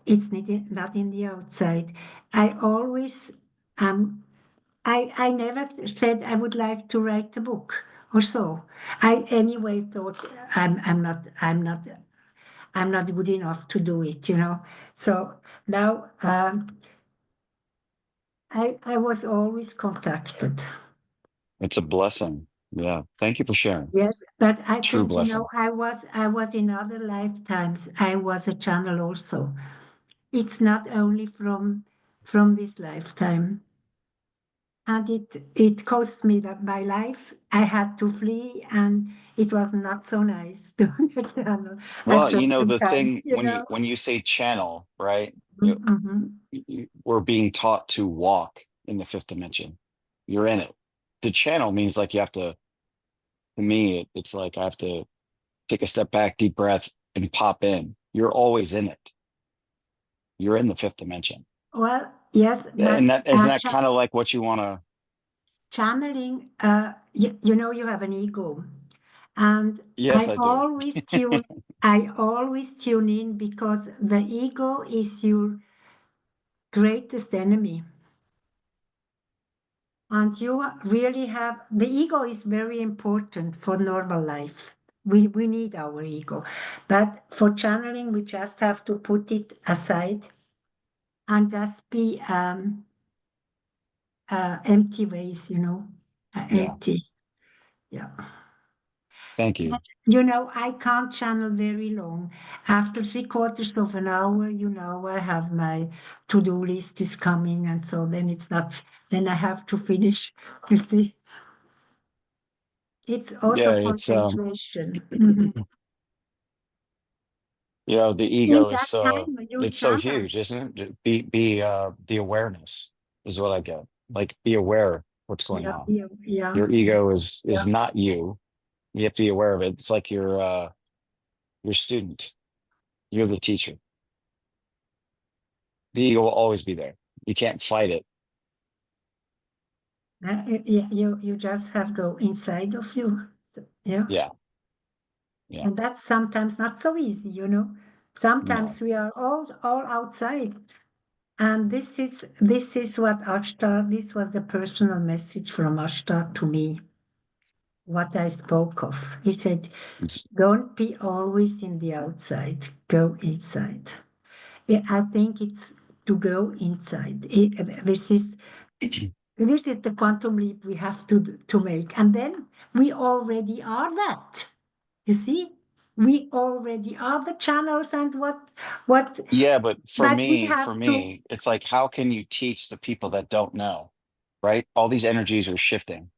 It's not in the outside. I always, I never said I would like to write a book or so. I anyway thought I'm not good enough to do it, So now I was always contacted. It's a blessing. Yeah. Thank you for sharing. Yes, but I True think, blessing. I was in other lifetimes. I was a channel also. It's not only from this lifetime. And it cost me my life. I had to flee, and it was not so nice doing a channel at Well, certain the times, thing when you say channel, right? Mhm. We're being taught to walk in the fifth dimension. You're in it. The channel means like you have to me, it's like I have to take a step back, deep breath, and pop in. You're always in it. You're in the fifth dimension. Well, yes, And but that isn't that kind of like what you want to channeling, you have an ego. And Yes, I do. I always tune in, because the ego is your greatest enemy. And you really have, the ego is very important for normal life. We need our ego. But for channeling, we just have to put it aside and just be empty ways, Yeah. empty. Yeah. Thank you. But, I can't channel very long. After 3/4 of an hour, I have my to-do list is coming, and so then it's not, then I have to finish. You see, it's also Yeah, it's concentration. Mhm. the In ego that is time, you it's so channel. huge, isn't it? Be the awareness is what I get. Like, be aware what's going Yeah, on. yeah, yeah. Your ego is Yeah. not you. You have to be aware of it. It's like your student. You're the teacher. The ego will always be there. You can't fight it. Yeah, you just have go inside of you. Yeah. Yeah. Yeah. And that's sometimes not so easy. No. Sometimes we are all outside. And this is what Ashtar, this was the personal message from Ashtar to me, what I spoke of. He said, It's, don't be always in the outside, go inside. I think it's to go inside. This is the quantum leap we have to make. And then we already are that. You see? We already are the channels and what yeah, but but we have for to me, it's like, how can you teach the people that don't know? Right? All these energies are shifting.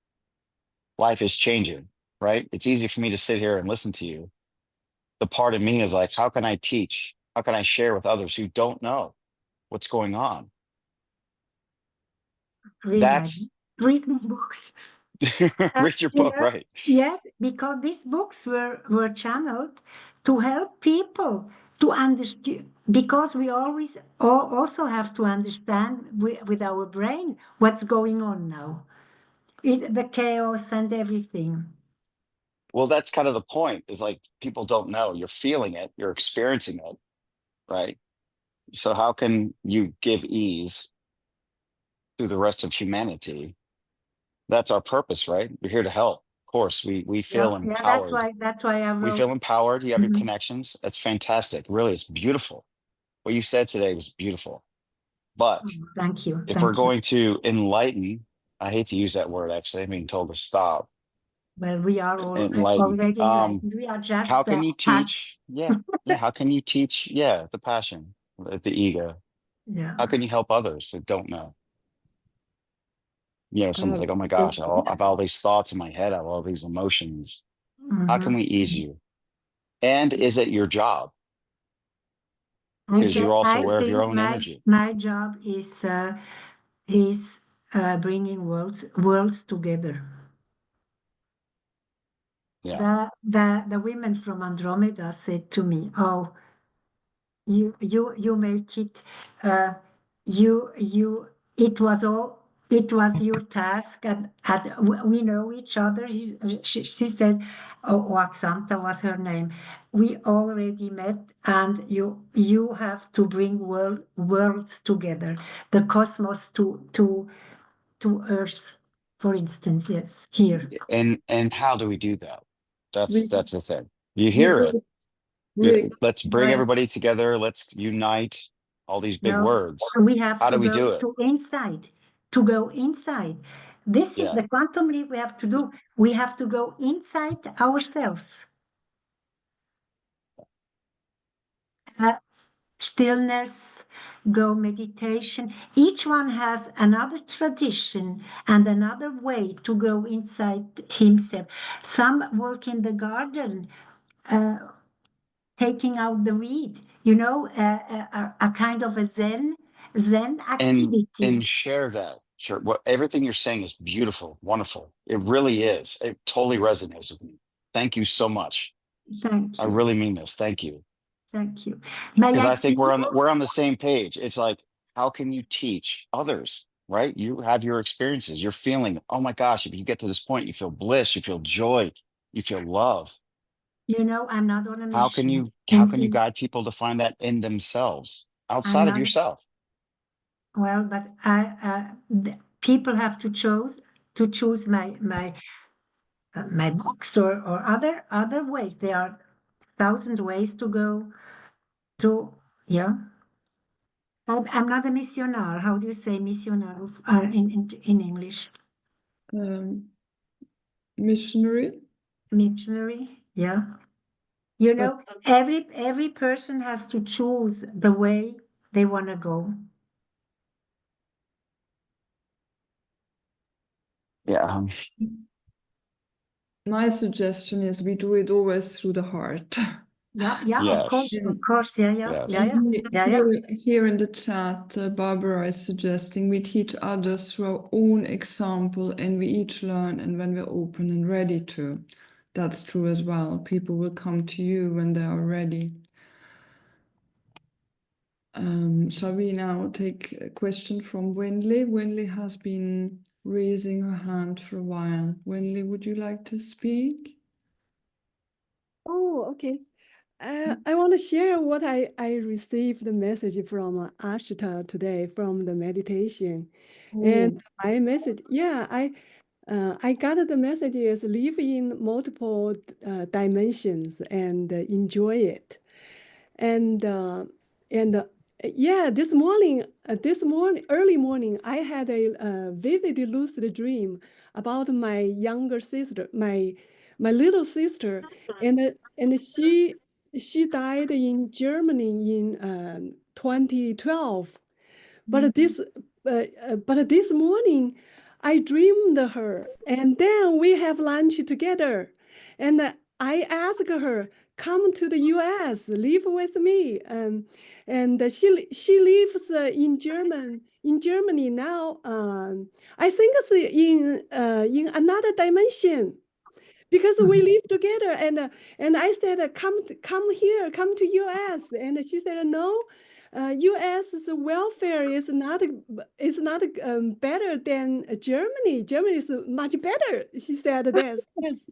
Life is changing, right? It's easy for me to sit here and listen to you. The part of me is like, how can I teach? How can I share with others who don't know what's going on? That's read my books. read your book, right? Yes, because these books were channeled to help people to understand, because we always also have to understand with our brain what's going on now, the chaos and everything. Well, that's kind of the point, is like, people don't know. You're feeling it, you're experiencing it, right? So how can you give ease to the rest of humanity? That's our purpose, right? We're here to help. Of course, we feel Yeah, empowered. that's why I We wrote. feel empowered. You have your Mhm. connections. That's fantastic. Really, it's beautiful. What you said today was beautiful. But Thank you, if we're thank you. going to enlighten, I hate to use that word, actually. I'm being told to stop. Well, we are Enlighten. already enlightened. We are How just can you teach? Yeah, yeah. How can you teach? Yeah, the passion, the ego. yeah. How can you help others that don't know? Someone's like, oh my Yeah. gosh, I have all these thoughts in my head. I have all these emotions. How can Mhm. we ease you? And is it your job? Because Okay, you're also I aware of your think own energy. my job is bringing worlds together. Yeah. The women from Andromeda said to me, "Oh, you make it. You it was your task, and we know each other." She said, "Oh, Oaxanta was her name. We already met, and you have to bring worlds together, the cosmos to Earth, for instance. Yes, here." And how do we do that? We, That's the thing. You we hear do it. it really Let's bring by everybody together. Let's unite. All these big No, words. we have How to do we go do it? to inside, to go inside. This is Yeah. the quantum leap we have to do. We have to go inside ourselves. Uh, Stillness, go meditation. Each one has another tradition and another way to go inside himself. Some work in the garden, uh, taking out the weed, a kind of a Zen activity. And share that. Sure. What everything you're saying is beautiful, wonderful. It really is. It totally resonates with me. Thank you so much. Thank I you. really mean this. Thank you. Thank you. May Because I I see think you? we're on the same page. It's like, how can you teach others? Right? You have your experiences. You're feeling, oh my gosh, if you get to this point, you feel bliss, you feel joy, you feel love. I'm not on a How can mission. you guide people to find that in themselves I'm outside of not, yourself? well, but people have to choose to choose my books or other ways. There are 1,000 ways to go to, yeah. I'm not a missionar. How do you say missionar in English? Missionary. Missionary, yeah. You know, every person has to choose the way they want to go. Yeah. My suggestion is we do it always through the heart. Yeah, of Yes. course, yeah. Here in the chat, Barbara is suggesting we teach others through our own example and we each learn and when we're open and ready to. That's true as well. People will come to you when they are ready. Shall we now take a question from Wenli? Wenli has been raising her hand for a while. Wenli, would you like to speak? Oh, okay. I want to share what I received the message from Ashita today from the meditation. And my message, yeah, I got the message is live in multiple dimensions and enjoy it. And yeah, this morning, early morning, I had a vivid lucid dream about my younger sister, my little sister, and she died in Germany in 2012. But this morning, I dreamed her, and then we have lunch together, and I asked her, "Come to the U.S., live with me," and she lives in Germany now. I think it's in another dimension. Because we live together, and I said, come here, come to U.S. And she said, no, U.S.'s welfare is not better than Germany. Germany is much better. She said this. Yes.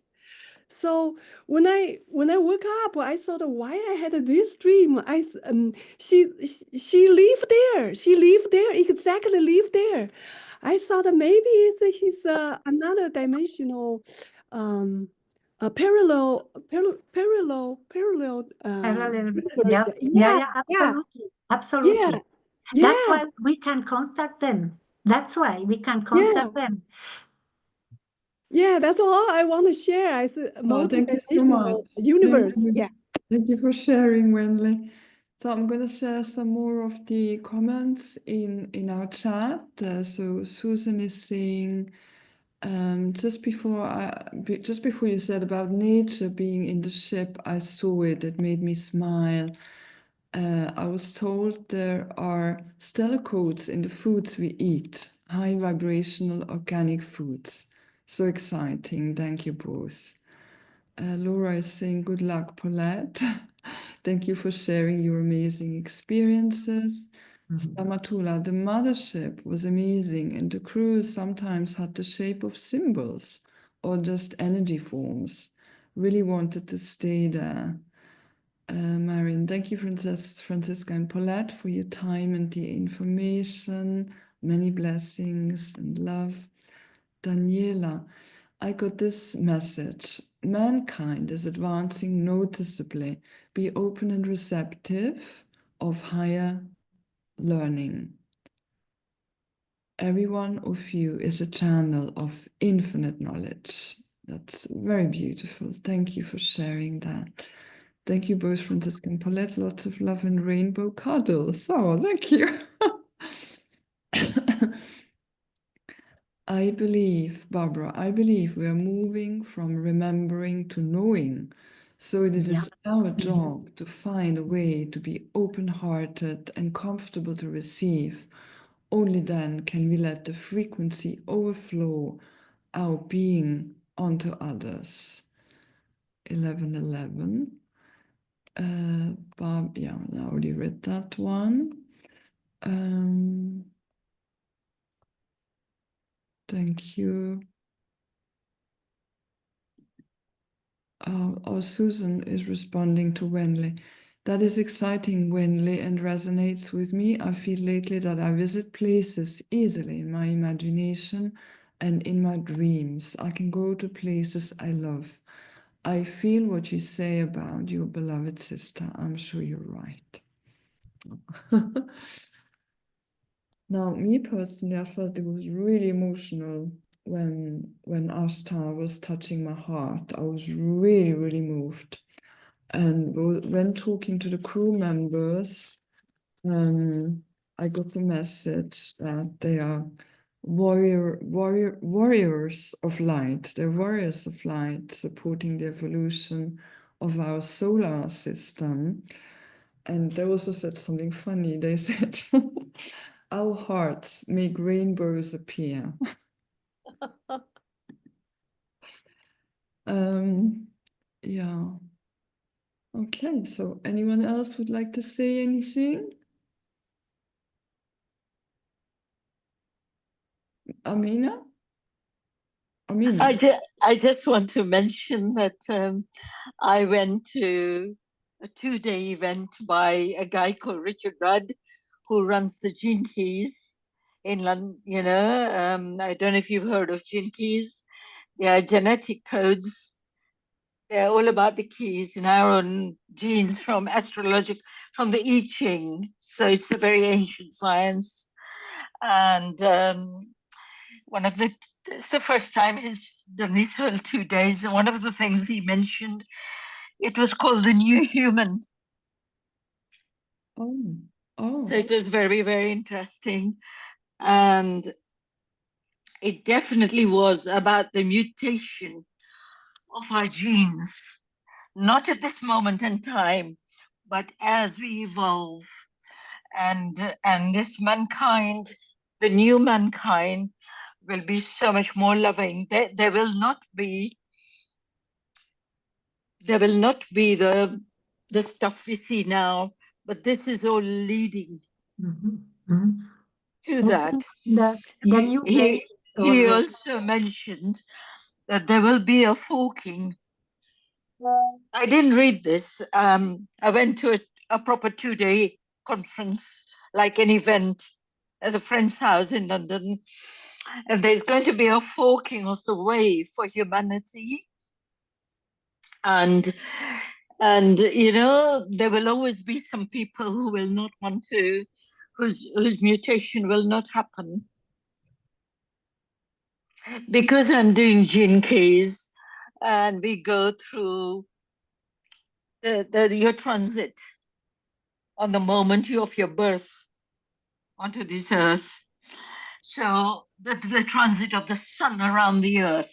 So when I woke up, I thought, why I had this dream? She lived there. She lived there, exactly lived there. I thought maybe he's another dimensional, a parallel universe. Absolutely. Yeah. That's why we can contact them. That's why we can contact them. Yeah, that's all I want to share. It's a Thank you so much. universe. Thank you. Yeah. Thank you for sharing, Wenli. So I'm going to share some more of the comments in our chat. So Susan is saying, just before you said about nature being in the ship, I saw it. It made me smile. I was told there are stellar codes in the foods we eat, high vibrational organic foods. So exciting. Thank you both. Laura is saying, good luck, Paulette. Thank you for sharing your amazing experiences. Stamatula, the mothership was amazing, and the cruise sometimes had the shape of symbols or just energy forms. Really wanted to stay there. Marion, thank you, Francisca and Paulette, for your time and the information. Many blessings and love. Daniela, I got this message. Mankind is advancing noticeably. Be open and receptive of higher learning. Every one of you is a channel of infinite knowledge. That's very beautiful. Thank you for sharing that. Thank you both, Francisca and Paulette. Lots of love and rainbow cuddles. Oh, thank you. I believe, Barbara, we are moving from remembering to knowing. So it is our job to find a way to be open-hearted and comfortable to receive. Only then can we let the frequency overflow our being onto others. 1111. Bob, yeah, I already read that one. Thank you. Susan is responding to Wenli. That is exciting, Wenli, and resonates with me. I feel lately that I visit places easily in my imagination and in my dreams. I can go to places I love. I feel what you say about your beloved sister. I'm sure you're right. Now, me personally, I felt it was really emotional when Ashtar was touching my heart. I was really, really moved. And when talking to the crew members, I got the message that they are warriors of light. They're warriors of light, supporting the evolution of our solar system. And they also said something funny. They said, our hearts make rainbows appear. Yeah. Okay, so anyone else would like to say anything? Amina? Amina? I just want to mention that I went to a 2-day event by a guy called Richard Rudd, who runs the Gene Keys in London. You know, I don't know if you've heard of Gene Keys. They are genetic codes. They're all about the keys in our own genes from from the I Ching. So it's a very ancient science. And it's the first time he's done these whole 2 days. And one of the things he mentioned, it was called the new human. So it was very, very interesting. And it definitely was about the mutation of our genes, not at this moment in time, but as we evolve. And this mankind, the new mankind, will be so much more loving. There will not be the stuff we see now, but this is all leading to that. He also mentioned that there will be a forking. I didn't read this. I went to a proper 2-day conference, like an event at a friend's house in London. And there's going to be a forking of the way for humanity. And you know, there will always be some people who will not want to, whose mutation will not happen. Because I'm doing Gene Keys, and we go through your transit on the moment of your birth onto this earth. So the transit of the sun around the earth.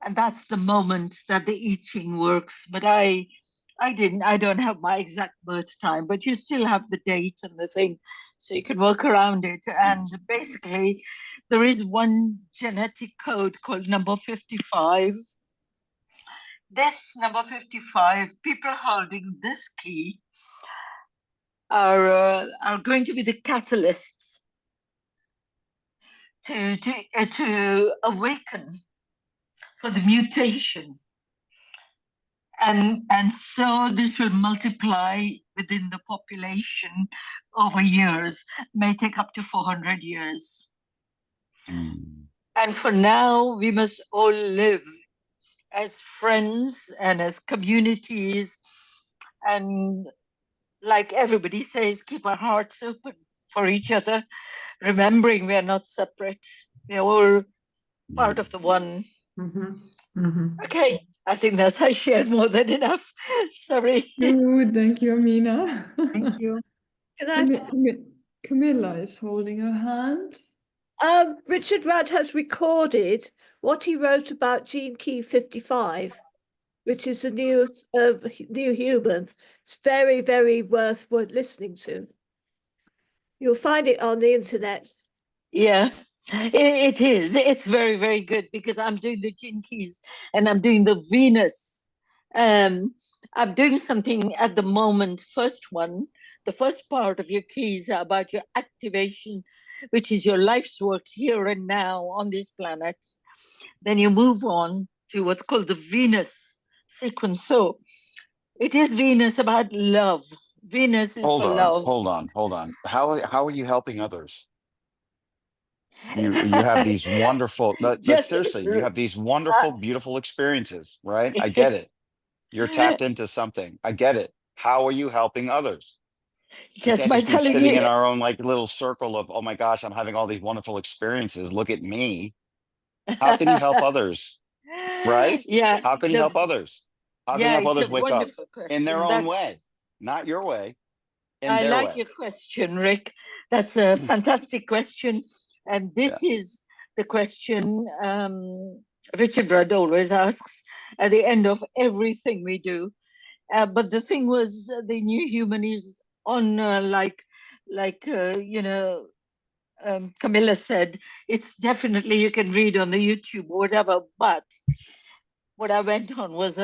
And that's the moment that the I Ching works. But I don't have my exact birth time, but you still have the date and the thing, so you can work around it. And basically, there is one genetic code called number 55. This number 55, people holding this key are going to be the catalysts to awaken for the mutation. And so this will multiply within the population over years, may take up to 400 years. And for now, we must all live as friends and as communities. And like everybody says, keep our hearts open for each other, remembering we are not separate. We are all part of the one. Okay, I think I shared more than enough. Sorry. Good, thank you, Amina. Thank you. Camilla is holding her hand. Richard Rudd has recorded what he wrote about Gene Key 55, which is the news of New Human. It's very, very worth listening to. You'll find it on the internet. Yeah, it is. It's very, very good because I'm doing the Gene Keys and I'm doing the Venus. I'm doing something at the moment. The first part of your keys are about your activation, which is your life's work here and now on this planet. Then you move on to what's called the Venus sequence. So it is Venus about love. Venus is for love. Hold on. How are you helping others? You have these wonderful, Just seriously, you have these wonderful, beautiful experiences, right? I get it. You're tapped into something. I get it. How are you helping others? You just can't by just be telling sitting you. in our own like little circle of, oh my gosh, I'm having all these wonderful experiences. Look at me. How can you help others? Right? Yeah, How can you help others? How can you yeah, help it's a others wake up wonderful in their question. own way, not your way, in I their like way? your question, Rick. That's a fantastic question. And this is the question Richard Rudd always asks at the end of everything we do. But the thing was, the New Human is on Camilla said, it's definitely you can read on the YouTube or whatever. But what I went on was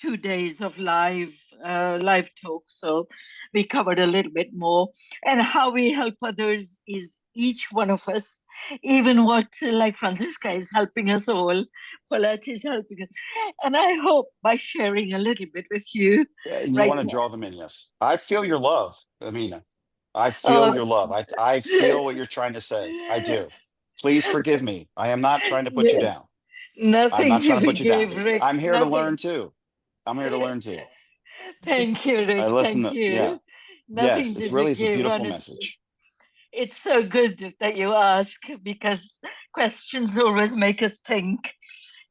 2 days of live talk, so we covered a little bit more. And how we help others is each one of us, even what like Francisca is helping us all, Paulette is helping us, and I hope by sharing a little bit with you. And you Right want to now. draw them in, yes. I feel your love, Amina. I Oh, feel your love. I feel what you're trying to say. I do. Please forgive me. I am not trying to put you down. I'm Nothing not to trying to put you down. forgive, Rick. I'm here to learn Nothing. too. I'm here to learn too. Thank you, I Rick. listen Thank to, yeah. you. Yes, Nothing it's to really is a forgive, beautiful honestly. message. It's so good that you ask, because questions always make us think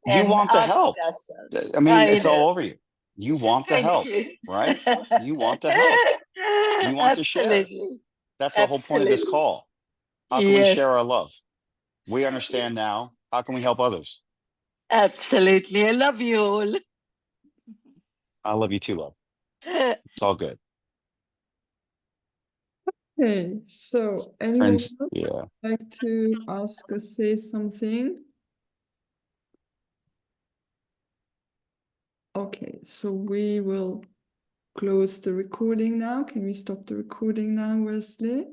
You and want to ask help. ourselves. I mean, I it's all know. over you. You want to Thank help, you. right? You want to help. You want to share. Absolutely. That's the whole point of this Absolutely. call. How can we share Yes, our love? We understand now. How can we help others? absolutely. I love you all. I love you too, love. It's all good. Okay, so anyone Friends, else yeah. like to ask or say something? Okay, so we will close the recording now. Can we stop the recording now, Wesley?